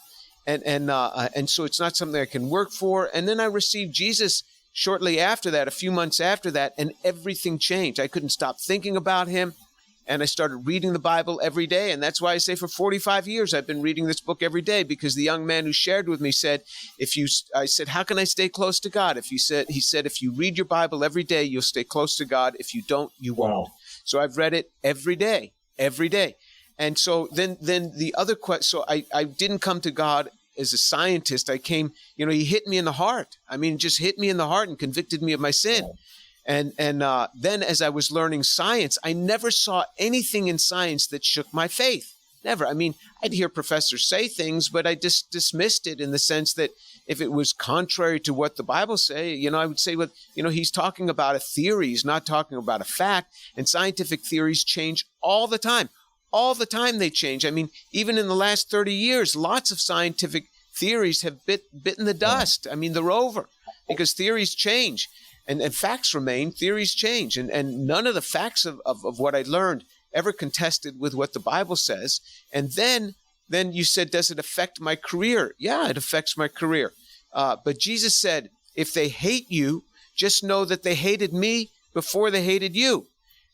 And so it's not something I can work for. And then I received Jesus shortly after that, a few months after that, and everything changed. I couldn't stop thinking about him. And I started reading the Bible every day. And that's why I say for 45 years, I've been reading this book every day, because the young man who shared with me said, I said, how can I stay close to God? He said, if you read your Bible every day, you'll stay close to God. If you don't, you won't. Wow. So I've read it every day. And so then the other question, so I didn't come to God as a scientist. I came, he hit me in the heart. I mean, just hit me in the heart and convicted me of my sin. Wow. And then as I was learning science, I never saw anything in science that shook my faith. Never. I mean, I'd hear professors say things, but I just dismissed it in the sense that if it was contrary to what the Bible say, I would say, he's talking about a theory. He's not talking about a fact. And scientific theories change all the time. All the time they change. I mean, even in the last 30 years, lots of scientific theories have bitten the dust. I mean, they're over because theories change. And facts remain, theories change. And none of the facts of what I learned ever contested with what the Bible says. And then you said, does it affect my career? Yeah, it affects my career. But Jesus said, if they hate you, just know that they hated me before they hated you.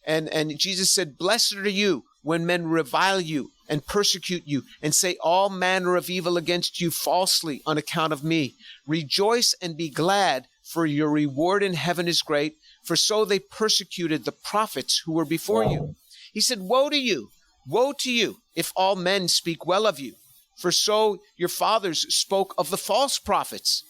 And Jesus said, blessed are you when men revile you and persecute you and say all manner of evil against you falsely on account of me. Rejoice and be glad, for your reward in heaven is great, for so they persecuted the prophets who were before you. He said, woe to you, if all men speak well of you, for so your fathers spoke of the false prophets.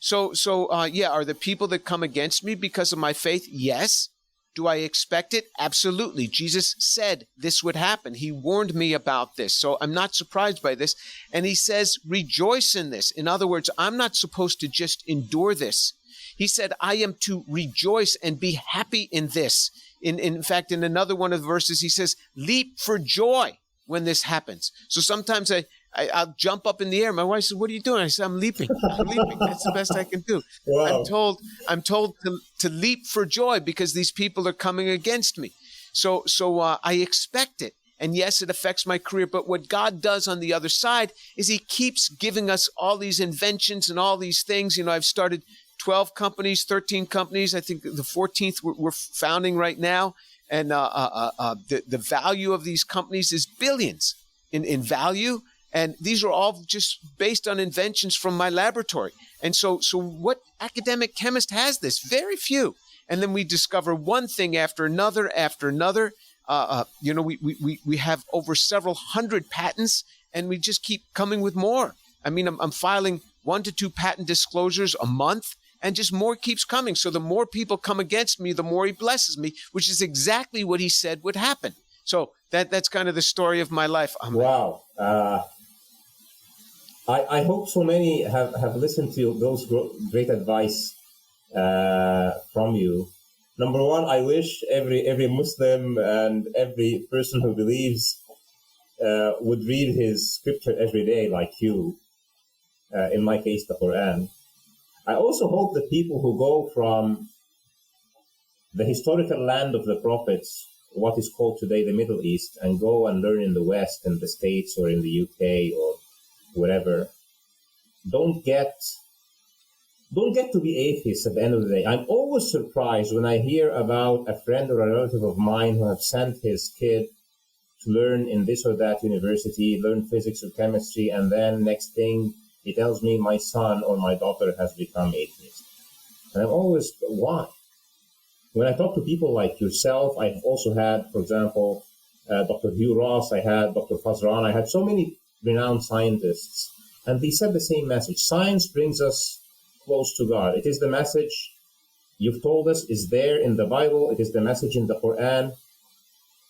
So, are there people that come against me because of my faith? Yes. Do I expect it? Absolutely. Jesus said this would happen. He warned me about this. So I'm not surprised by this. And he says, rejoice in this. In other words, I'm not supposed to just endure this. He said, I am to rejoice and be happy in this. In fact, in another one of the verses, he says, leap for joy when this happens. So sometimes I'll jump up in the air. My wife says, what are you doing? I said, I'm leaping. I'm leaping. That's the best I can do. Wow. I'm told to leap for joy because these people are coming against me. So I expect it. And yes, it affects my career. But what God does on the other side is he keeps giving us all these inventions and all these things. You know, I've started 12 companies, 13 companies. I think the 14th we're founding right now. And the value of these companies is billions in value. And these are all just based on inventions from my laboratory. And so what academic chemist has this? Very few. And then we discover one thing after another, after another. We have over several hundred patents, and we just keep coming with more. I mean, I'm filing 1 to 2 patent disclosures a month, and just more keeps coming. So the more people come against me, the more he blesses me, which is exactly what he said would happen. So that's kind of the story of my life, Ahmed. Wow. I hope so many have listened to those great advice from you. Number one, I wish every Muslim and every person who believes would read his scripture every day like you, in my case, the Quran. I also hope that people who go from the historical land of the prophets, what is called today the Middle East, and go and learn in the West, in the States or in the UK or whatever, don't get to be atheists at the end of the day. I'm always surprised when I hear about a friend or a relative of mine who have sent his kid to learn in this or that university, learn physics or chemistry, and then next thing he tells me my son or my daughter has become atheist. And I'm always, why? When I talk to people like yourself, I've also had, for example, Dr. Hugh Ross, I had Dr. Fazran, I had so many renowned scientists, and they said the same message. Science brings us close to God. It is the message you've told us is there in the Bible. It is the message in the Quran.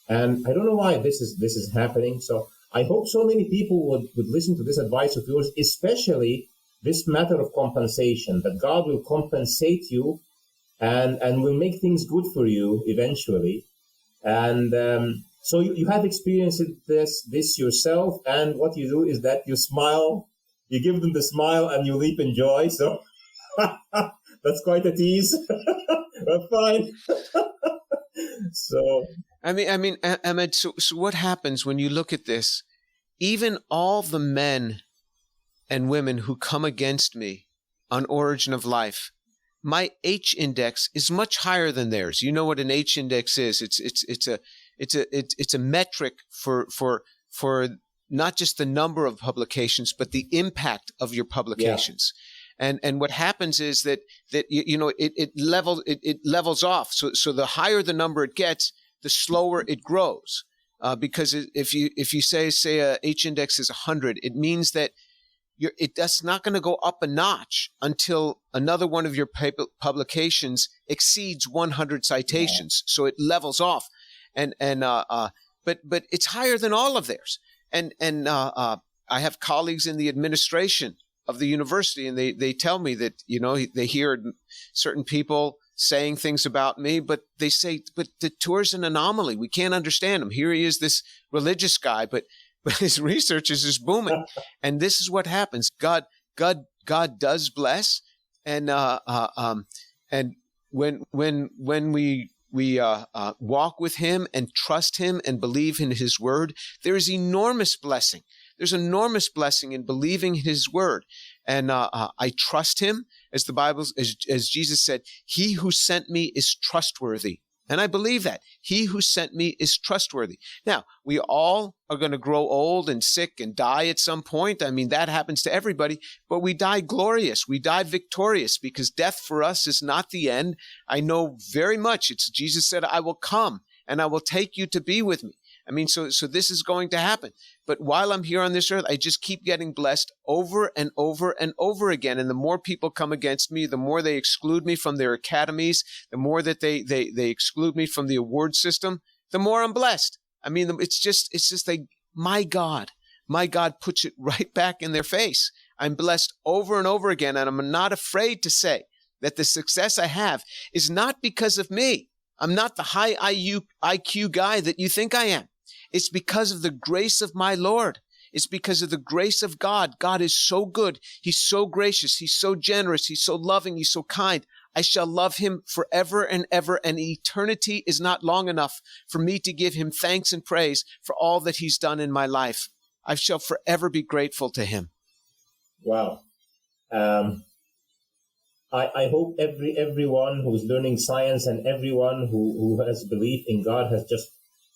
And I don't know why this is happening. So I hope so many people would listen to this advice of yours, especially this matter of compensation, that God will compensate you and will make things good for you eventually. And so you have experienced this yourself, and what you do is that you smile, you give them the smile, and you leap in joy. So that's quite a tease, but fine. So I mean, Ahmed. So what happens when you look at this? Even all the men and women who come against me on Origin of Life, my H index is much higher than theirs. You know what an H index is? It's a metric for not just the number of publications, but the impact of your publications. Yeah. And what happens is that it levels off. So the higher the number it gets, the slower it grows. Because if you say a H index is 100, it means that that's not going to go up a notch until another one of your publications exceeds 100 citations. Yeah. So it levels off, but it's higher than all of theirs. And I have colleagues in the administration of the university, and they tell me that they hear certain people saying things about me, but they say, but the tour's an anomaly. We can't understand him. Here he is, this religious guy, but his research is just booming. And this is what happens. God does bless. And when we walk with him and trust him and believe in his word, there is enormous blessing. There's enormous blessing in believing his word. And I trust him, as the Bible, as Jesus said, he who sent me is trustworthy. And I believe that. He who sent me is trustworthy. Now, we all are going to grow old and sick and die at some point. I mean, that happens to everybody. But we die glorious. We die victorious, because death for us is not the end. I know very much. Jesus said, I will come and I will take you to be with me. I mean, so this is going to happen. But while I'm here on this earth, I just keep getting blessed over and over and over again. And the more people come against me, the more they exclude me from their academies, the more that they exclude me from the award system, the more I'm blessed. I mean, it's just like, my God puts it right back in their face. I'm blessed over and over again. And I'm not afraid to say that the success I have is not because of me. I'm not the high IQ guy that you think I am. It's because of the grace of my Lord. It's because of the grace of God. God is so good. He's so gracious. He's so generous. He's so loving. He's so kind. I shall love him forever and ever, and eternity is not long enough for me to give him thanks and praise for all that he's done in my life. I shall forever be grateful to him. Wow. I hope everyone who's learning science and everyone who has belief in God has just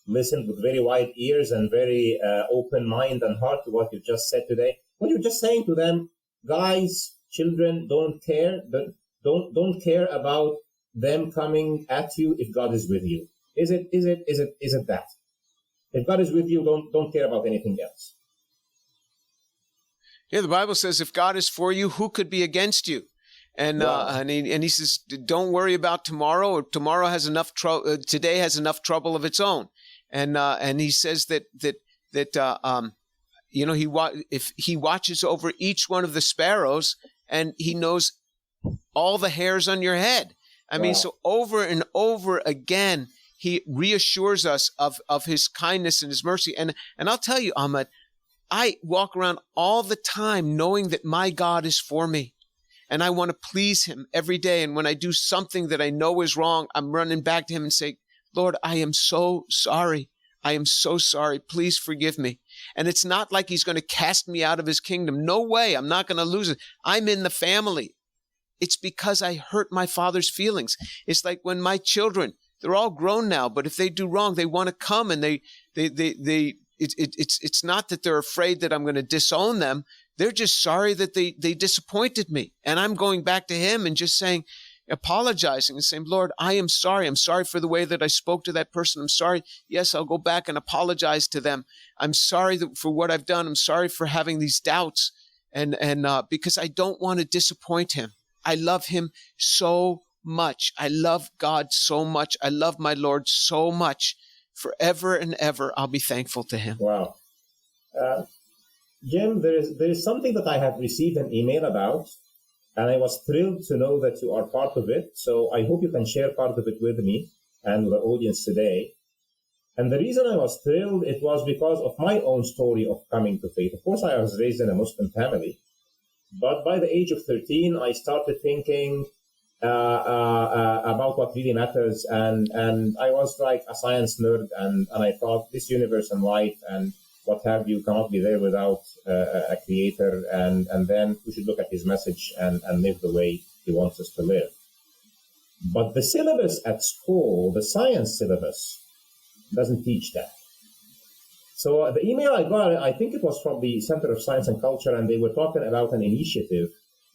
listened with very wide ears and very open mind and heart to what you just said today. What you're just saying to them, guys, children, don't care about them coming at you if God is with you. Is it that? If God is with you, don't care about anything else. Yeah, the Bible says, if God is for you, who could be against you? And Wow. and he says, don't worry about tomorrow. Or tomorrow has enough trouble. Today has enough trouble of its own. And he says that if he watches over each one of the sparrows, and he knows all the hairs on your head. I mean, so over and over again, he reassures us of his kindness and his mercy. And I'll tell you, Ahmed, I walk around all the time knowing that my God is for me. And I want to please him every day. And when I do something that I know is wrong, I'm running back to him and say, Lord, I am so sorry. I am so sorry. Please forgive me. And it's not like he's going to cast me out of his kingdom. No way. I'm not going to lose it. I'm in the family. It's because I hurt my father's feelings. It's like when my children, they're all grown now, but if they do wrong, they want to come, and it's not that they're afraid that I'm going to disown them. They're just sorry that they disappointed me. And I'm going back to him and just saying, apologizing and saying, Lord, I am sorry. I'm sorry for the way that I spoke to that person. I'm sorry. Yes, I'll go back and apologize to them. I'm sorry for what I've done. I'm sorry for having these doubts. And because I don't want to disappoint him. I love him so much. I love God so much. I love my Lord so much. Forever and ever, I'll be thankful to him. Wow. Jim, there is something that I have received an email about, and I was thrilled to know that you are part of it. So I hope you can share part of it with me and the audience today. And the reason I was thrilled, it was because of my own story of coming to faith. Of course, I was raised in a Muslim family. But by the age of 13, I started thinking about what really matters. And I was like a science nerd. And I thought this universe and life and what have you cannot be there without a creator. And then we should look at his message and live the way he wants us to live. But the syllabus at school, the science syllabus, doesn't teach that. So the email I got, I think it was from the Center of Science and Culture, and they were talking about an initiative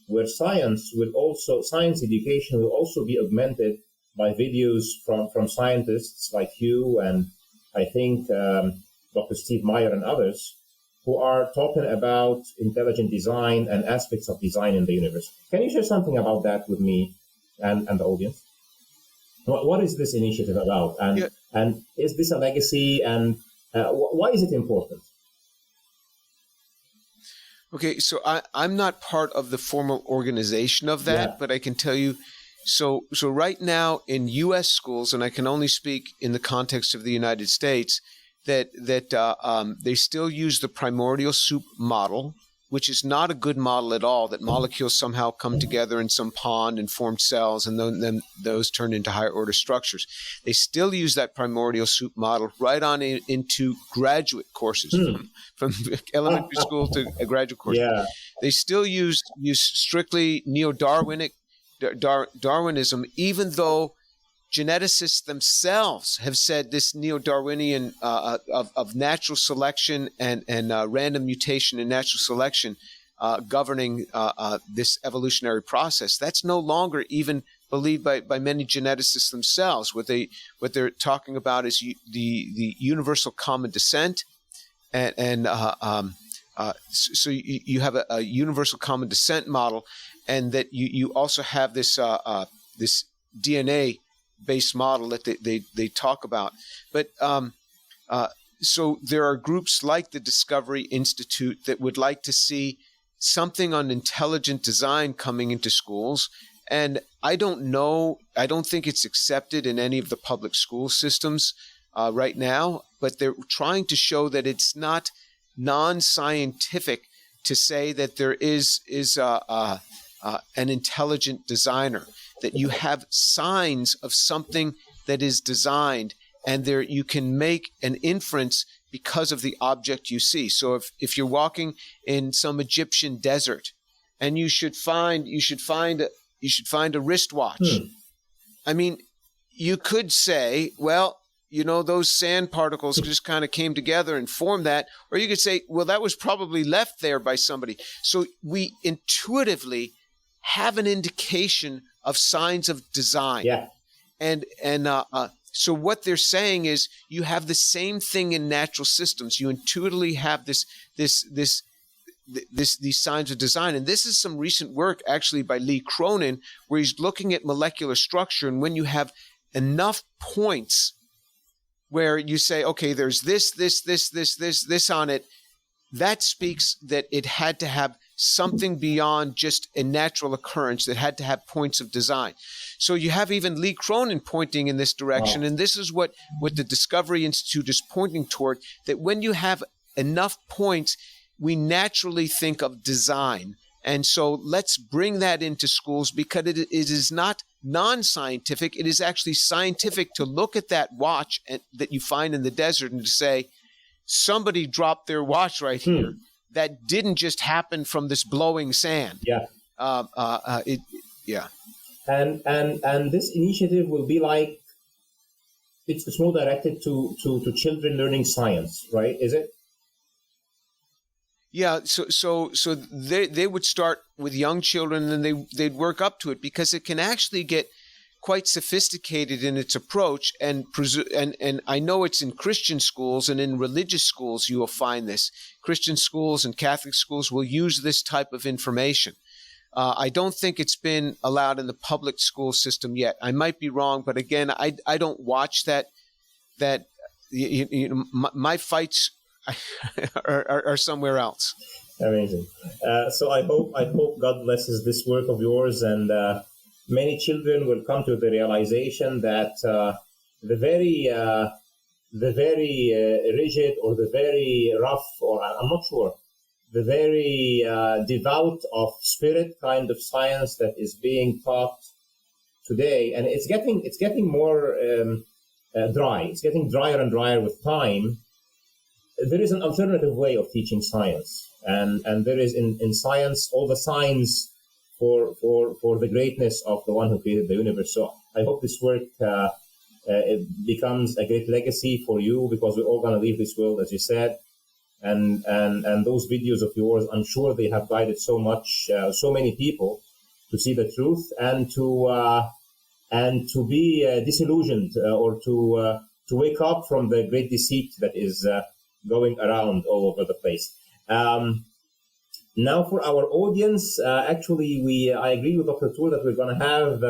where science education will also be augmented by videos from scientists like you and I think Dr. Steve Meyer and others who are talking about intelligent design and aspects of design in the universe. Can you share something about that with me and the audience? What is this initiative about? And is this a legacy? And why is it important? Okay, so I'm not part of the formal organization of that, but I can tell you, so right now in U.S. schools, and I can only speak in the context of the United States, that they still use the primordial soup model, which is not a good model at all, that molecules somehow come together in some pond and form cells, and then those turn into higher order structures. They still use that primordial soup model right on into graduate courses, from elementary school to a graduate course. Yeah. They still use strictly neo-Darwinic Darwinism, even though geneticists themselves have said this neo-Darwinian of natural selection and random mutation and natural selection governing this evolutionary process. That's no longer even believed by many geneticists themselves. What they're talking about is the universal common descent, so you have a universal common descent model, and that you also have this this DNA based model that they talk about. But so there are groups like the Discovery Institute that would like to see something on intelligent design coming into schools. And I don't know, I don't think it's accepted in any of the public school systems right now, but they're trying to show that it's not non-scientific to say that there is an intelligent designer, that you have signs of something that is designed, and there you can make an inference because of the object you see. So if you're walking in some Egyptian desert and you should find a wristwatch. I mean, you could say, well, you know, those sand particles just kind of came together and formed that. Or you could say, well, that was probably left there by somebody. So we intuitively have an indication of signs of design. Yeah. And so what they're saying is you have the same thing in natural systems. You intuitively have these signs of design. And this is some recent work actually by Lee Cronin, where he's looking at molecular structure. And when you have enough points where you say, okay, there's this on it, that speaks that it had to have something beyond just a natural occurrence, that had to have points of design. So you have even Lee Cronin pointing in this direction. Wow. And this is what the Discovery Institute is pointing toward, that when you have enough points, we naturally think of design. And so let's bring that into schools, because it is not non-scientific. It is actually scientific to look at that watch that you find in the desert and to say, somebody dropped their watch right here. That didn't just happen from this blowing sand. Yeah. Yeah. And this initiative will be like, it's more directed to children learning science, right? Is it? Yeah, so they would start with young children, and then they'd work up to it, because it can actually get quite sophisticated in its approach. And I know it's in Christian schools and in religious schools you will find this. Christian schools and Catholic schools will use this type of information. I don't think it's been allowed in the public school system yet. I might be wrong, but again, I don't watch that. My fights are somewhere else. Amazing. So I hope God blesses this work of yours, and many children will come to the realization that the very rigid, or the very rough, or I'm not sure, the very devout of spirit kind of science that is being taught today, and it's getting more dry. It's getting drier and drier with time. There is an alternative way of teaching science, and there is in science all the signs for the greatness of the one who created the universe. So I hope this work it becomes a great legacy for you, because we're all going to leave this world, as you said, and those videos of yours, I'm sure they have guided so many people to see the truth, and to be disillusioned, or to wake up from the great deceit that is going around all over the place. Now for our audience, actually, I agree with Dr. Tour that we're going to have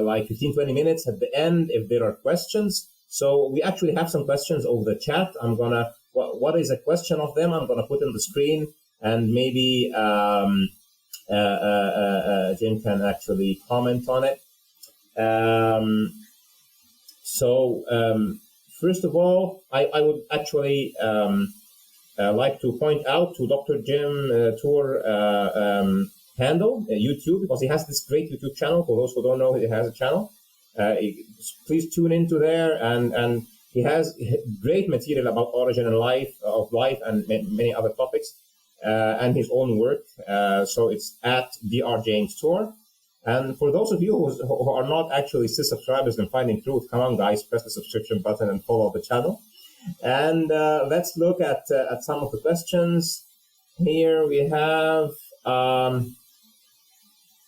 like 15-20 minutes at the end if there are questions. So we actually have some questions over the chat. I'm going to, what is a question of them? I'm going to put on the screen, and maybe Jim can actually comment on it. First of all, I would actually like to point out to Dr. Jim Tour handle, YouTube, because he has this great YouTube channel. For those who don't know, he has a channel. Please tune into there, and he has great material about origin and life and many other topics, and his own work. So it's at Dr. James Tour. And for those of you who are not actually subscribers and finding truth, come on, guys, press the subscription button and follow the channel. And let's look at some of the questions. Here we have,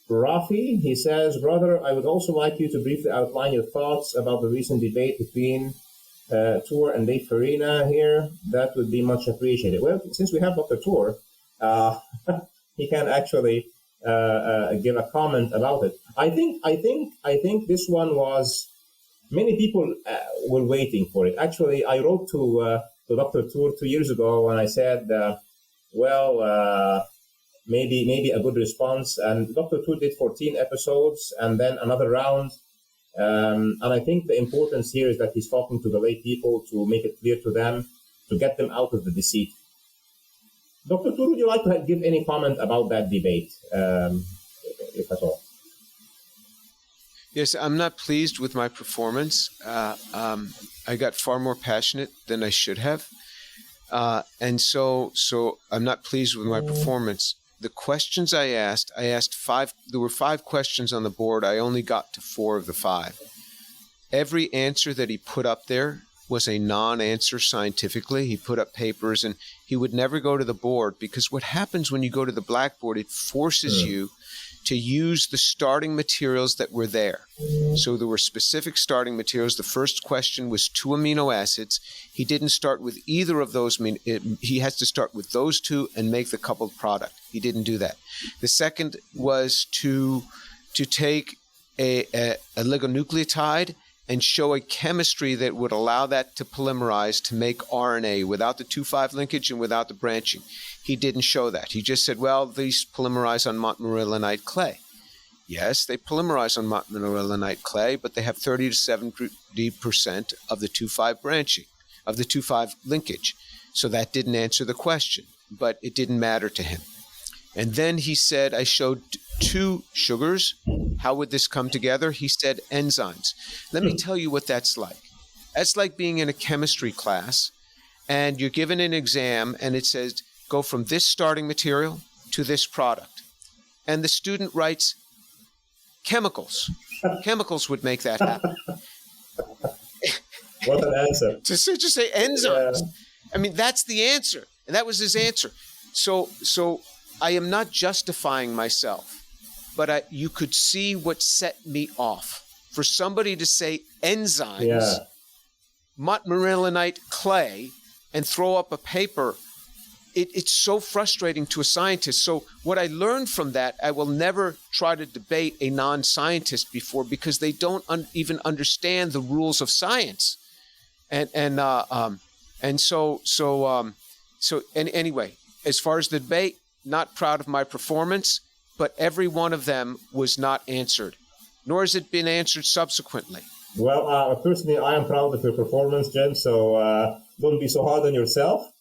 Rafi, he says, brother, I would also like you to briefly outline your thoughts about the recent debate between Tour and Dave Farina here. That would be much appreciated. Well, since we have Dr. Tour, he can actually give a comment about it. I think this one was, many people were waiting for it. Actually, I wrote to Dr. Tour 2 years ago and I said, maybe a good response. And Dr. Tour did 14 episodes and then another round. And I think the importance here is that he's talking to the lay people to make it clear to them, to get them out of the deceit. Dr. Tour, would you like to give any comment about that debate, if at all? Yes, I'm not pleased with my performance. I got far more passionate than I should have. And so I'm not pleased with my performance. The questions I asked 5, there were 5 questions on the board. I only got to 4 of the 5. Every answer that he put up there was a non-answer scientifically. He put up papers and he would never go to the board, because what happens when you go to the blackboard, it forces you to use the starting materials that were there. So there were specific starting materials. The first question was 2 amino acids. He didn't start with either of those. He has to start with those 2 and make the coupled product. He didn't do that. The second was to take a oligonucleotide and show a chemistry that would allow that to polymerize to make RNA without the 2,5 linkage and without the branching. He didn't show that. He just said, well, these polymerize on montmorillonite clay. Yes, they polymerize on montmorillonite clay, but they have 30 to 70% of the 2,5 branching, of the 2,5 linkage. So that didn't answer the question, but it didn't matter to him. And then he said, I showed 2 sugars. How would this come together? He said enzymes. Let me tell you what that's like. That's like being in a chemistry class and you're given an exam and it says, go from this starting material to this product. And the student writes chemicals. Chemicals would make that happen. What an answer. Just say enzymes. Yeah. I mean, that's the answer. And that was his answer. So I am not justifying myself, but you could see what set me off. For somebody to say enzymes, montmorillonite clay, and throw up a paper, it's so frustrating to a scientist. So what I learned from that, I will never try to debate a non-scientist before, because they don't even understand the rules of science. So anyway, as far as the debate, not proud of my performance, but every one of them was not answered, nor has it been answered subsequently. Well, personally, I am proud of your performance, Jen, so don't be so hard on yourself.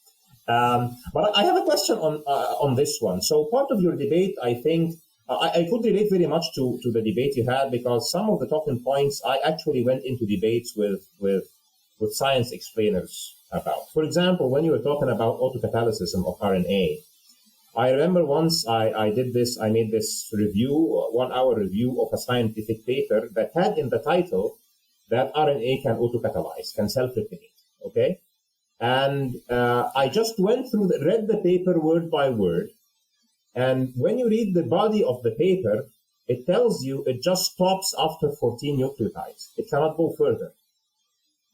But I have a question on this one. So part of your debate, I think, I could relate very much to the debate you had, because some of the talking points I actually went into debates with science explainers about. For example, when you were talking about autocatalysis of RNA, I remember once I made this review, 1-hour review of a scientific paper that had in the title that RNA can autocatalyze, can self-replicate, okay? And I just went through, read the paper word by word, and when you read the body of the paper, it tells you it just stops after 14 nucleotides. It cannot go further.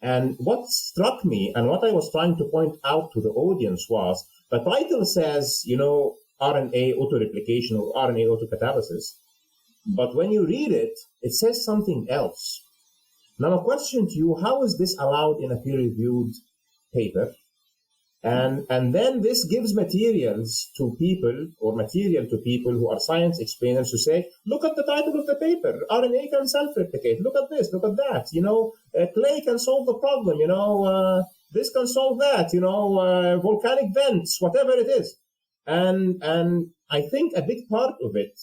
And what struck me, and what I was trying to point out to the audience, was the title says, RNA autoreplication or RNA autocatalysis. But when you read it, it says something else. Now, a question to you, how is this allowed in a peer-reviewed paper? And then this gives material to people who are science explainers who say, look at the title of the paper. RNA can self-replicate. Look at this, look at that. Clay can solve the problem. This can solve that. Volcanic vents, whatever it is. And I think a big part of it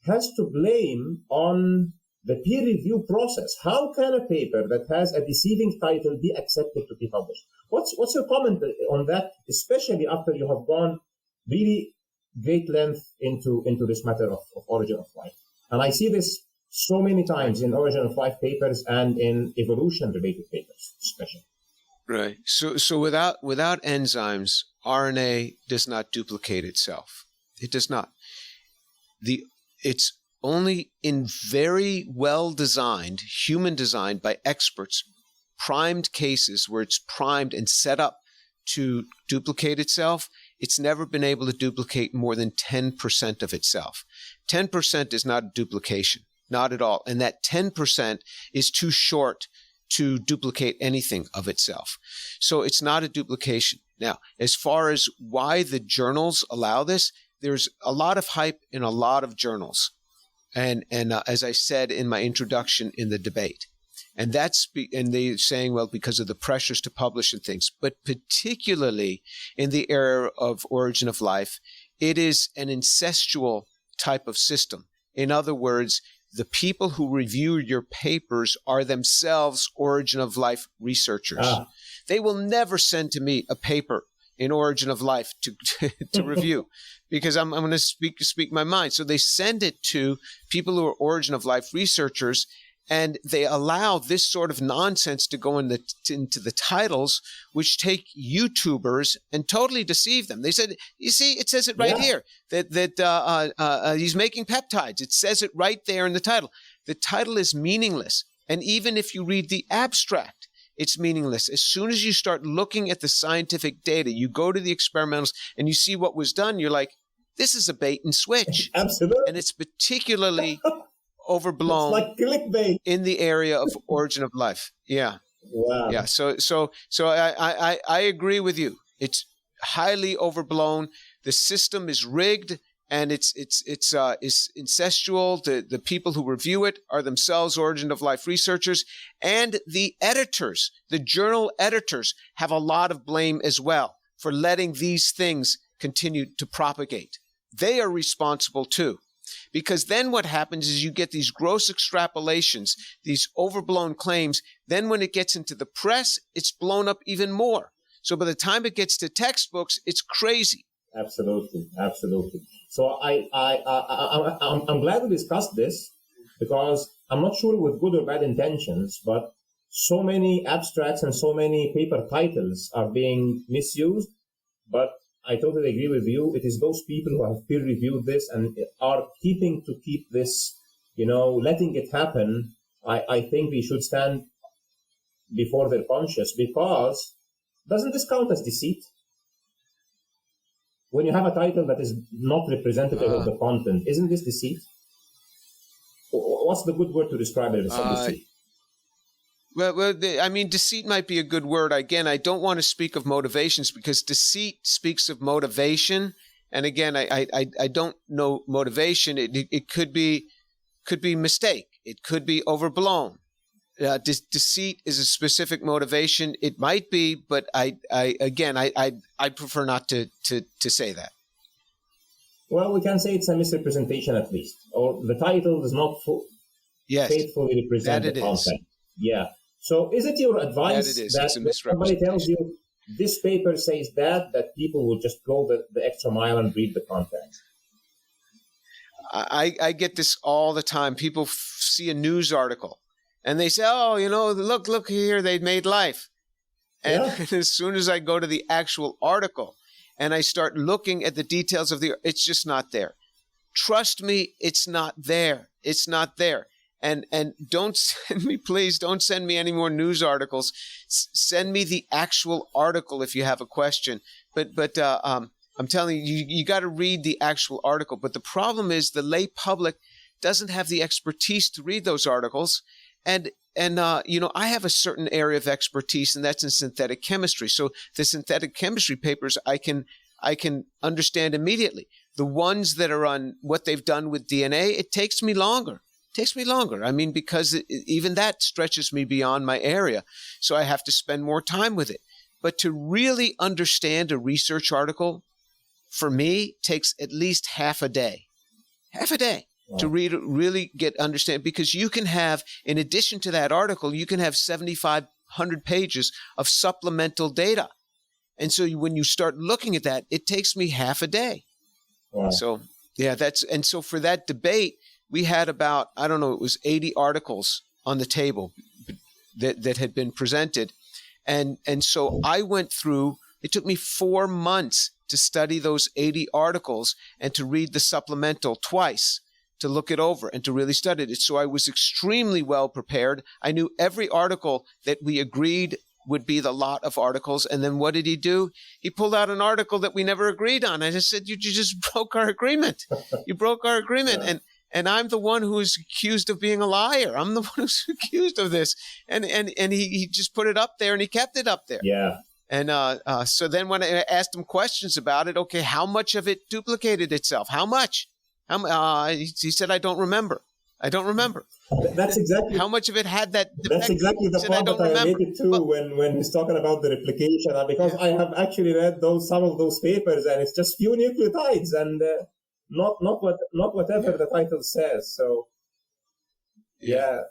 has to blame on the peer review process. How can a paper that has a deceiving title be accepted to be published? What's your comment on that, especially after you have gone really great length into this matter of origin of life? And I see this so many times in origin of life papers and in evolution-related papers, especially. Right. So without enzymes, RNA does not duplicate itself. It does not. It's only in very well designed, human designed by experts, primed cases where it's primed and set up to duplicate itself, it's never been able to duplicate more than 10% of itself. 10% is not a duplication, not at all. And that 10% is too short to duplicate anything of itself. So it's not a duplication. Now, as far as why the journals allow this, there's a lot of hype in a lot of journals. And as I said in my introduction in the debate, and they're saying, well, because of the pressures to publish and things, but particularly in the era of Origin of Life, it is an incestual type of system. In other words, the people who review your papers are themselves Origin of Life researchers. They will never send to me a paper in Origin of Life to review, because I'm going to speak my mind. So they send it to people who are Origin of Life researchers, and they allow this sort of nonsense to go into the titles, which take YouTubers and totally deceive them. They said, you see, it says it right here that he's making peptides. It says it right there in the title. The title is meaningless. And even if you read the abstract, it's meaningless. As soon as you start looking at the scientific data, you go to the experimentals and you see what was done, you're like, this is a bait and switch. Absolutely. And it's particularly overblown, it's like clickbait, in the area of Origin of Life. Yeah. Wow. Yeah. So I agree with you. It's highly overblown. The system is rigged, and it's incestual. The people who review it are themselves Origin of Life researchers, and the editors, the journal editors, have a lot of blame as well for letting these things continue to propagate. They are responsible too. Because then what happens is you get these gross extrapolations, these overblown claims. Then when it gets into the press, it's blown up even more. So by the time it gets to textbooks, it's crazy. Absolutely. So I'm glad we discussed this, because I'm not sure with good or bad intentions, but so many abstracts and so many paper titles are being misused. But I totally agree with you. It is those people who have peer-reviewed this and are keep this, letting it happen. I think we should stand before their conscience, because doesn't this count as deceit? When you have a title that is not representative of the content, isn't this deceit? What's the good word to describe it as deceit? Well, deceit might be a good word. Again, I don't want to speak of motivations, because deceit speaks of motivation. And again, I don't know motivation. It could be mistake. It could be overblown. Deceit is a specific motivation. It might be, but I prefer not to say that. Well, we can say it's a misrepresentation at least, or the title does not faithfully represent the content. Yeah. So is it your advice that if somebody tells you this paper says that people will just go the extra mile and read the content? I get this all the time. People see a news article and they say, oh, look here, they made life. And as soon as I go to the actual article and I start looking at the details of it's just not there. Trust me, it's not there. It's not there. And don't send me any more news articles. Send me the actual article if you have a question. But I'm telling you, you got to read the actual article. But the problem is the lay public doesn't have the expertise to read those articles. And I have a certain area of expertise, and that's in synthetic chemistry. So the synthetic chemistry papers I can understand immediately. The ones that are on what they've done with DNA, it takes me longer. Because even that stretches me beyond my area. So I have to spend more time with it. But to really understand a research article, for me, takes at least half a day. Wow. To really understand, because you can have, in addition to that article, you can have 7,500 pages of supplemental data. And so when you start looking at that, it takes me half a day. Wow. So, so for that debate, we had about, it was 80 articles on the table that had been presented. And so I went through, it took me 4 months to study those 80 articles and to read the supplemental twice to look it over and to really study it. So I was extremely well prepared. I knew every article that we agreed would be the lot of articles. And then what did he do? He pulled out an article that we never agreed on. I just said, you just broke our agreement. You broke our agreement. And I'm the one who is accused of being a liar. I'm the one who's accused of this. And he just put it up there and he kept it up there. Yeah. And so then when I asked him questions about it, okay, how much of it duplicated itself? How much? He said, I don't remember. That's exactly how much of it had that defect. That's exactly the point that I related to when he's talking about the replication, because I have actually read some of those papers, and it's just few nucleotides and not whatever the title says. So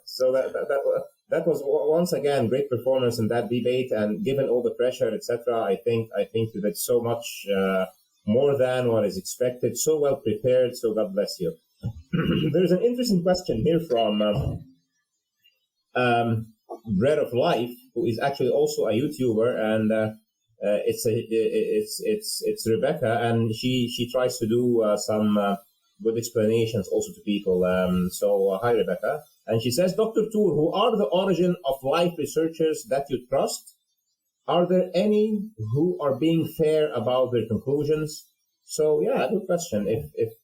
so that was once again great performance in that debate, and given all the pressure, etc., I think you did so much more than what is expected. So well prepared. So God bless you. There's an interesting question here from Bread of Life, who is actually also a YouTuber, and it's Rebecca, and she tries to do some good explanations also to people. So hi, Rebecca, and she says, Dr. Tour, who are the origin of life researchers that you trust? Are there any who are being fair about their conclusions? So yeah, good question.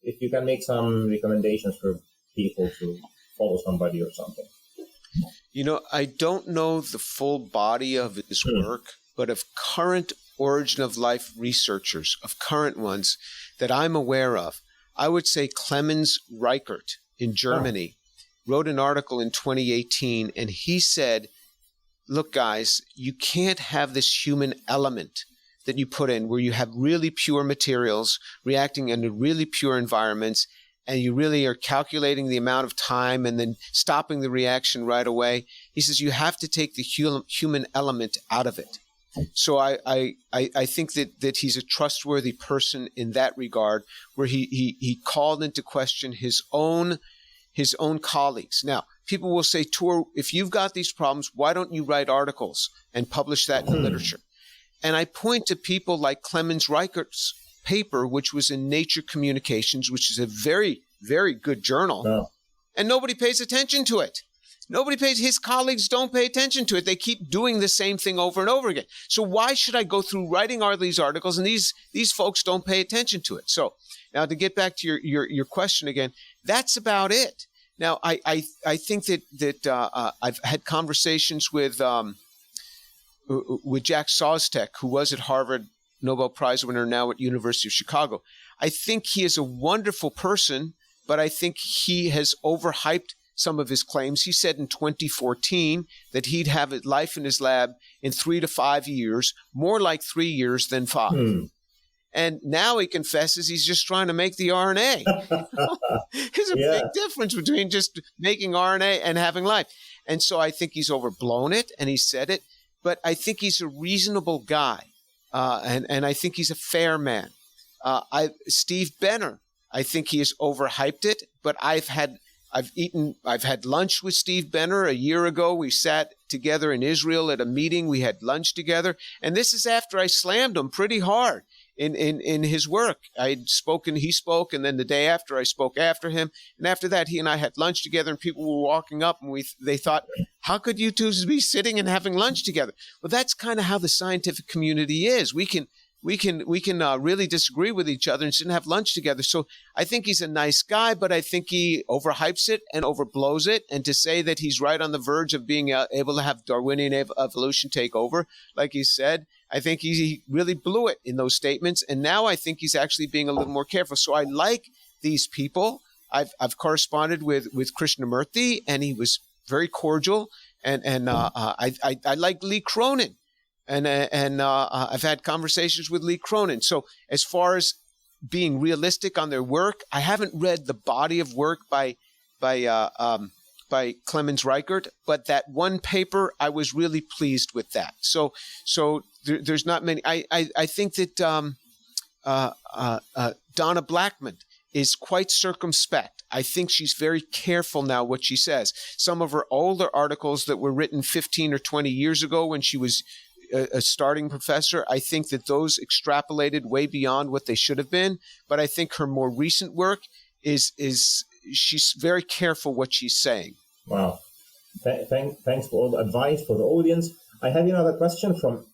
If you can make some recommendations for people to follow somebody or something. I don't know the full body of his work, but of current origin of life researchers, of current ones that I'm aware of, I would say Clemens Reichert in Germany wrote an article in 2018, and he said, look, guys, you can't have this human element that you put in where you have really pure materials reacting under really pure environments, and you really are calculating the amount of time and then stopping the reaction right away. He says you have to take the human element out of it. So I think that he's a trustworthy person in that regard, where he called into question his own colleagues. Now, people will say, Tour, if you've got these problems, why don't you write articles and publish that in the literature? And I point to people like Clemens Reichert's paper, which was in Nature Communications, which is a very, very good journal, and nobody pays attention to it. His colleagues don't pay attention to it. They keep doing the same thing over and over again. So why should I go through writing all these articles and these folks don't pay attention to it? So now to get back to your question again, that's about it. Now, I think that I've had conversations with Jack Sostek, who was at Harvard, Nobel Prize winner, now at University of Chicago. I think he is a wonderful person, but I think he has overhyped some of his claims. He said in 2014 that he'd have life in his lab in 3 to 5 years, more like 3 years than 5. And now he confesses he's just trying to make the RNA. There's a big difference between just making RNA and having life. And so I think he's overblown it, and he said it. But I think he's a reasonable guy, and I think he's a fair man. Steve Benner, I think he has overhyped it, but I've had lunch with Steve Benner a year ago. We sat together in Israel at a meeting. We had lunch together, and this is after I slammed him pretty hard in his work. I'd spoken, he spoke, and then the day after I spoke after him. And after that, he and I had lunch together, and people were walking up, and they thought, how could you two be sitting and having lunch together? Well, that's kind of how the scientific community is. We can really disagree with each other and sit and have lunch together. So I think he's a nice guy, but I think he overhypes it and overblows it. And to say that he's right on the verge of being able to have Darwinian evolution take over, like he said, I think he really blew it in those statements. And now I think he's actually being a little more careful. So I like these people. I've corresponded with Krishnamurti, and he was very cordial. And I like Lee Cronin. And I've had conversations with Lee Cronin. So as far as being realistic on their work, I haven't read the body of work by Clemens Reichert, but that one paper, I was really pleased with that. So there's not many. I think that Donna Blackman is quite circumspect. I think she's very careful now what she says. Some of her older articles that were written 15 or 20 years ago when she was a starting professor, I think that those extrapolated way beyond what they should have been. But I think her more recent work is she's very careful what she's saying. Wow. Thanks for all the advice for the audience. I have another question from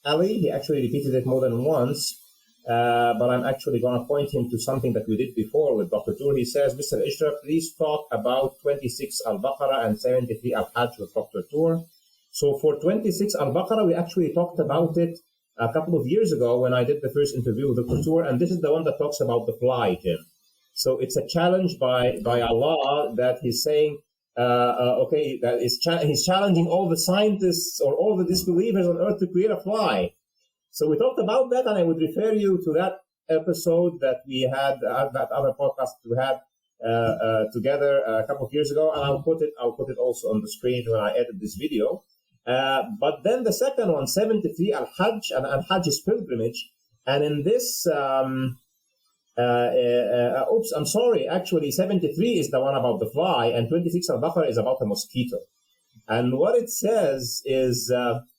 Ali. He actually repeated it more than once, but I'm actually going to point him to something that we did before with Dr. Tur. He says, Mr. Eshrah, please talk about 26 Al-Baqarah and 73 Al-Hajj with Dr. Tur. So for 26 Al-Baqarah, we actually talked about it a couple of years ago when I did the first interview with Dr. Tur, and this is the one that talks about the fly, Jim. So it's a challenge by Allah that he's saying, that he's challenging all the scientists or all the disbelievers on earth to create a fly. So we talked about that, and I would refer you to that episode that we had, that other podcast we had together a couple of years ago, and I'll put it also on the screen when I edit this video. But then the second one, 73, Al-Hajj, and Al-Hajj is pilgrimage, and in this. I'm sorry. Actually, 73 is the one about the fly, and 26 Al-Baqarah is about the mosquito. And what it says is,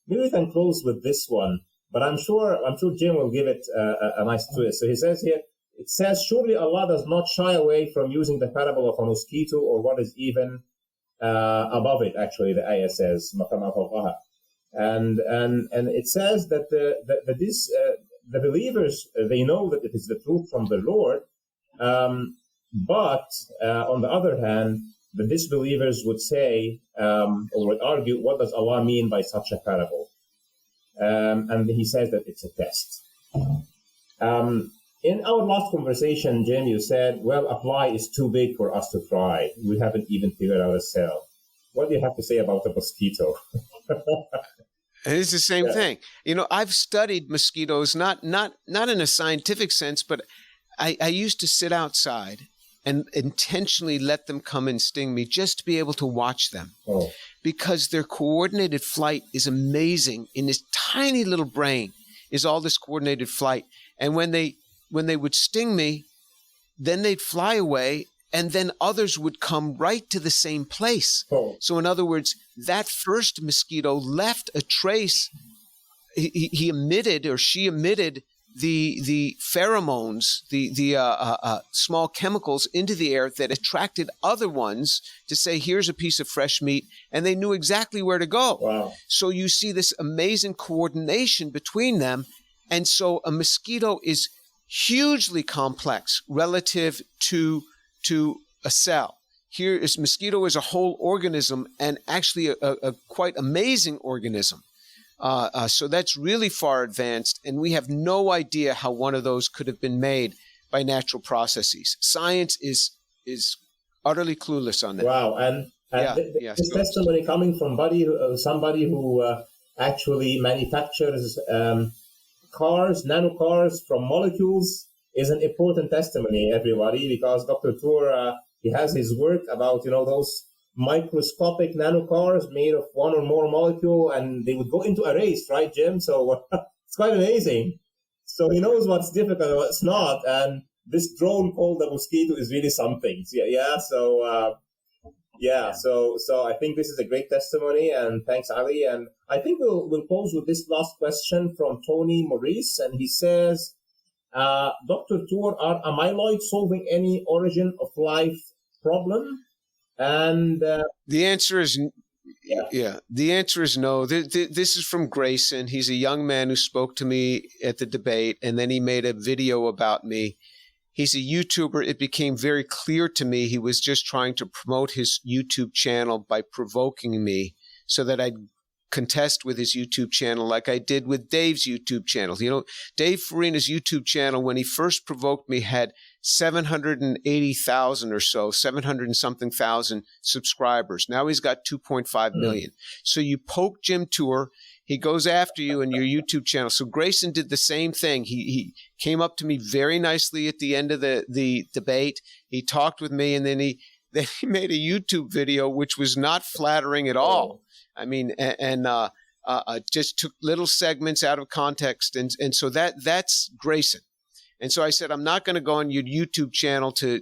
maybe we can close with this one, but I'm sure Jim will give it a nice twist. So he says here, it says, surely Allah does not shy away from using the parable of a mosquito or what is even above it. Actually, the ayah says, and it says that the believers, they know that it is the truth from the Lord, but on the other hand, the disbelievers would say or would argue, what does Allah mean by such a parable? And he says that it's a test. In our last conversation, Jim, you said, well, a fly is too big for us to try. We haven't even figured out a cell. What do you have to say about the mosquito? And it's the same thing. I've studied mosquitoes, not in a scientific sense, but I used to sit outside and intentionally let them come and sting me just to be able to watch them. Oh. Because their coordinated flight is amazing. In this tiny little brain is all this coordinated flight. And when they would sting me, then they'd fly away, and then others would come right to the same place. Oh. So in other words, that first mosquito left a trace. He emitted, or she emitted, the pheromones, the small chemicals into the air that attracted other ones to say, here's a piece of fresh meat, and they knew exactly where to go. Wow. So you see this amazing coordination between them, and so a mosquito is hugely complex relative to a cell. Here is mosquito is a whole organism, and actually a quite amazing organism. So that's really far advanced, and we have no idea how one of those could have been made by natural processes. Science is utterly clueless on that. Wow, and this testimony coming from somebody who actually manufactures nano cars from molecules is an important testimony, everybody, because Dr. Tur, he has his work about, those microscopic nano cars made of one or more molecule, and they would go into a race, right, Jim? So it's quite amazing. So he knows what's difficult and what's not, and this drone called the mosquito is really something. So I think this is a great testimony, and thanks, Ali. And I think we'll close with this last question from Tony Maurice, and he says, Dr. Tur, are amyloids solving any origin of life problem? And the answer is the answer is no. This is from Grayson. He's a young man who spoke to me at the debate, and then he made a video about me. He's a YouTuber. It became very clear to me he was just trying to promote his YouTube channel by provoking me so that I'd contest with his YouTube channel like I did with Dave's YouTube channel. Dave Farina's YouTube channel, when he first provoked me, had 780,000 or so, 700 and something thousand subscribers. Now he's got 2.5 million. So you poke Jim Tur, he goes after you and your YouTube channel. So Grayson did the same thing. He came up to me very nicely at the end of the debate. He talked with me, and then he made a YouTube video which was not flattering at all. I mean, and just took little segments out of context. And so that's Grayson. And so I said, I'm not going to go on your YouTube channel to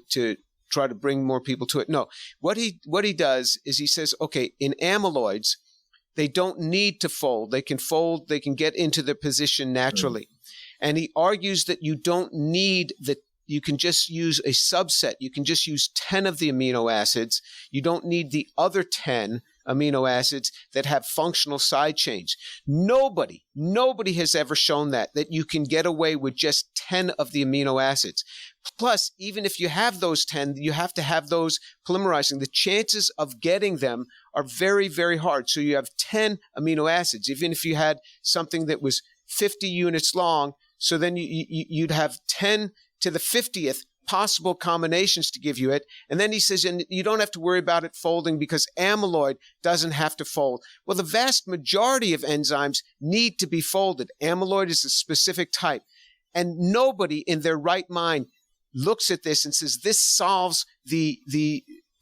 try to bring more people to it. No, what he does is he says, okay, in amyloids, they don't need to fold. They can get into their position naturally. And he argues that you don't need you can just use a subset. You can just use 10 of the amino acids. You don't need the other 10 amino acids that have functional side chains. Nobody has ever shown that you can get away with just 10 of the amino acids. Plus, even if you have those 10, you have to have those polymerizing. The chances of getting them are very, very hard. So you have 10 amino acids, even if you had something that was 50 units long. So then you'd have 10 to the 50th possible combinations to give you it. And then he says, and you don't have to worry about it folding because amyloid doesn't have to fold. Well, the vast majority of enzymes need to be folded. Amyloid is a specific type. And nobody in their right mind looks at this and says, this solves the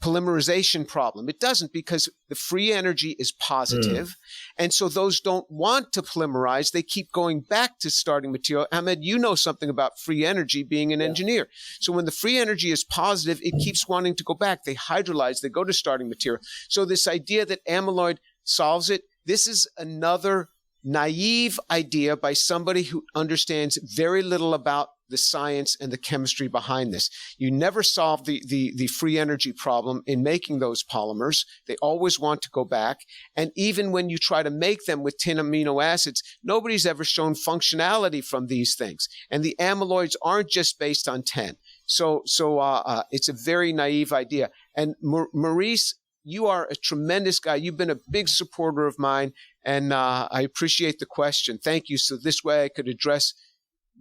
polymerization problem. It doesn't, because the free energy is positive. And so those don't want to polymerize. They keep going back to starting material. Ahmed, you know something about free energy, being an engineer. So when the free energy is positive, it keeps wanting to go back. They hydrolyze, they go to starting material. So this idea that amyloid solves it, this is another naive idea by somebody who understands very little about the science and the chemistry behind this. You never solve the free energy problem in making those polymers. They always want to go back. And even when you try to make them with 10 amino acids, nobody's ever shown functionality from these things. And the amyloids aren't just based on 10. So it's a very naive idea. And Maurice, you are a tremendous guy. You've been a big supporter of mine, and I appreciate the question. Thank you. So this way I could address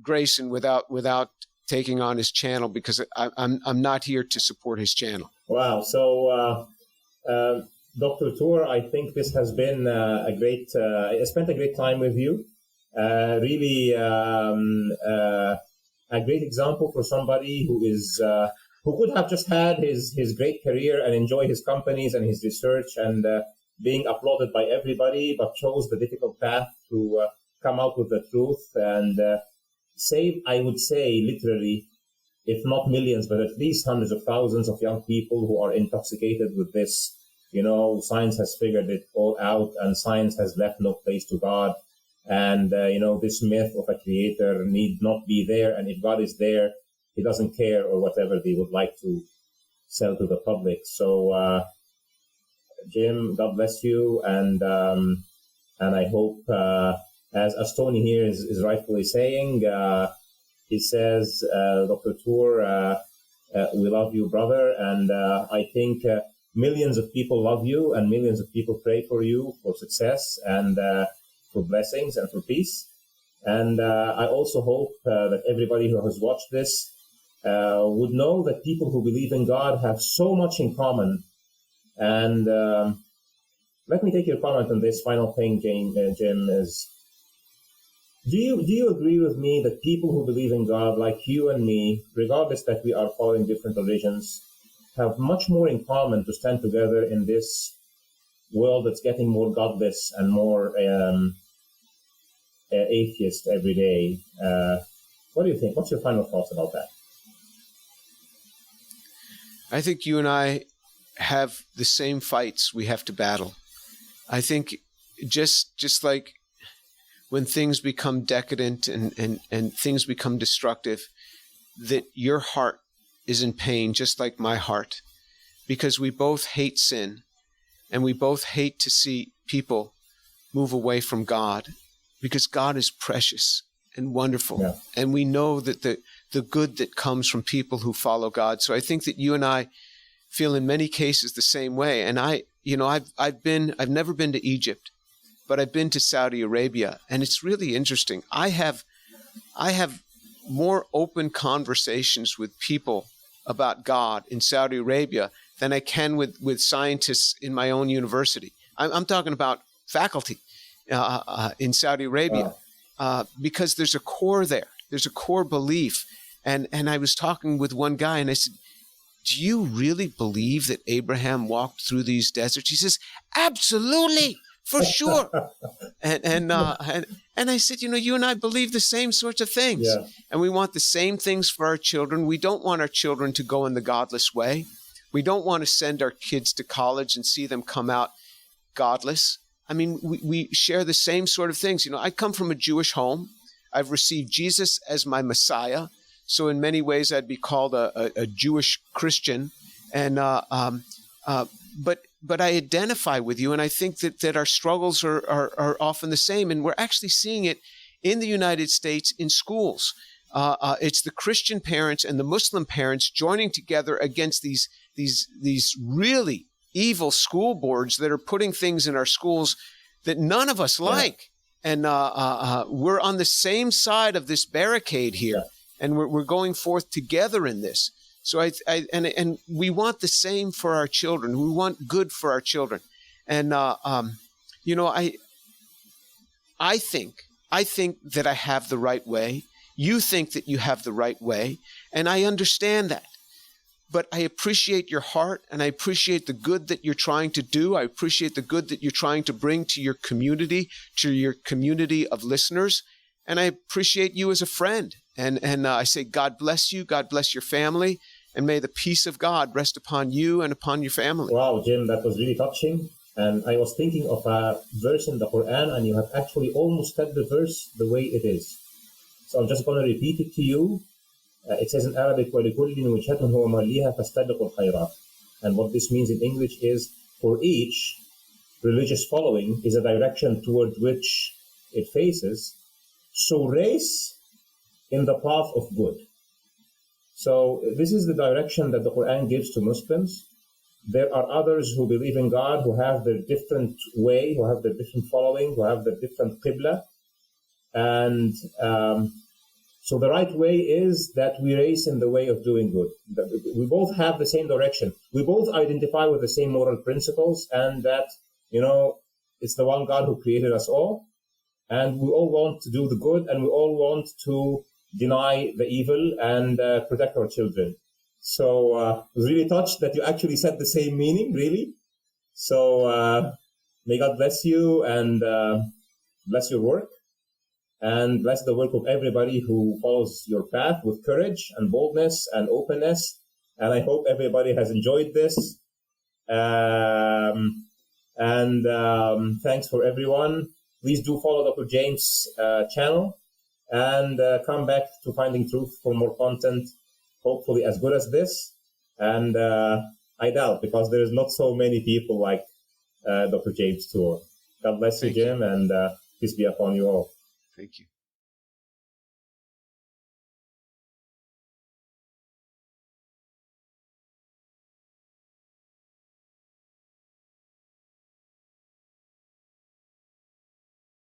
Grayson without taking on his channel, because I'm not here to support his channel. Wow. So, Dr. Tour, I think this has been a great. I spent a great time with you. Really, a great example for somebody who is who could have just had his great career and enjoy his companies and his research and being applauded by everybody, but chose the difficult path to come out with the truth and save, I would say, literally, if not millions, but at least hundreds of thousands of young people who are intoxicated with this. You know, science has figured it all out, and science has left no place to God. And, this myth of a creator need not be there. And if God is there, he doesn't care, or whatever they would like to sell to the public. So, Jim, God bless you. And I hope, as Tony here is rightfully saying, he says, Dr. Tour, we love you, brother. And I think millions of people love you, and millions of people pray for you for success and for blessings and for peace. And I also hope that everybody who has watched this would know that people who believe in God have so much in common. And let me take your comment on this final thing, Jim, is, do you agree with me that people who believe in God, like you and me, regardless that we are following different religions, have much more in common to stand together in this world that's getting more godless and more atheist every day? What do you think? What's your final thoughts about that? I think you and I have the same fights we have to battle. I think just like when things become decadent and things become destructive, that your heart is in pain, just like my heart, because we both hate sin, and we both hate to see people move away from God, because God is precious and wonderful. Yeah. And we know that the good that comes from people who follow God. So I think that you and I feel in many cases the same way. And I've never been to Egypt, but I've been to Saudi Arabia, and it's really interesting. I have more open conversations with people about God in Saudi Arabia than I can with scientists in my own university. I'm talking about faculty in Saudi Arabia, because there's a core there. There's a core belief. And I was talking with one guy, and I said, do you really believe that Abraham walked through these deserts? He says, absolutely, for sure. And I said, you and I believe the same sorts of things. Yeah. And we want the same things for our children. We don't want our children to go in the godless way. We don't want to send our kids to college and see them come out godless. I mean, we share the same sort of things. I come from a Jewish home. I've received Jesus as my Messiah. So in many ways, I'd be called a Jewish Christian. And but I identify with you, and I think that our struggles are often the same. And we're actually seeing it in the United States in schools. It's the Christian parents and the Muslim parents joining together against these really evil school boards that are putting things in our schools that none of us like. And we're on the same side of this barricade here, and we're going forth together in this. So and we want the same for our children. We want good for our children. And you know, I think that I have the right way. You think that you have the right way, and I understand that. But I appreciate your heart, and I appreciate the good that you're trying to do. I appreciate the good that you're trying to bring to your community of listeners. And I appreciate you as a friend. And I say, God bless you. God bless your family. And may the peace of God rest upon you and upon your family. Wow, Jim, that was really touching. And I was thinking of a verse in the Quran, and you have actually almost said the verse the way it is. So I'm just going to repeat it to you. It says in Arabic, وَلِكُلٍّ وِجْهَةٌ هُوَ مَوَلِّيهَا فَاسْتَبِقُوا الْخَيْرَاتِ. And what this means in English is, for each religious following is a direction toward which it faces. So race in the path of good. So this is the direction that the Quran gives to Muslims. There are others who believe in God, who have their different way, who have their different following, who have their different qibla. And so the right way is that we race in the way of doing good. We both have the same direction. We both identify with the same moral principles, and that, you know, it's the one God who created us all. And we all want to do the good, and we all want to deny the evil and protect our children. So I was really touched that you actually said the same meaning, really. So may God bless you and bless your work, and bless the work of everybody who follows your path with courage and boldness and openness. And I hope everybody has enjoyed this. Thanks for everyone. Please do follow Dr. James' channel, and come back to Finding Truth for more content, hopefully as good as this. And I doubt, because there is not so many people like Dr. James Tour. God bless you, Jim, and peace be upon you all. Thank you.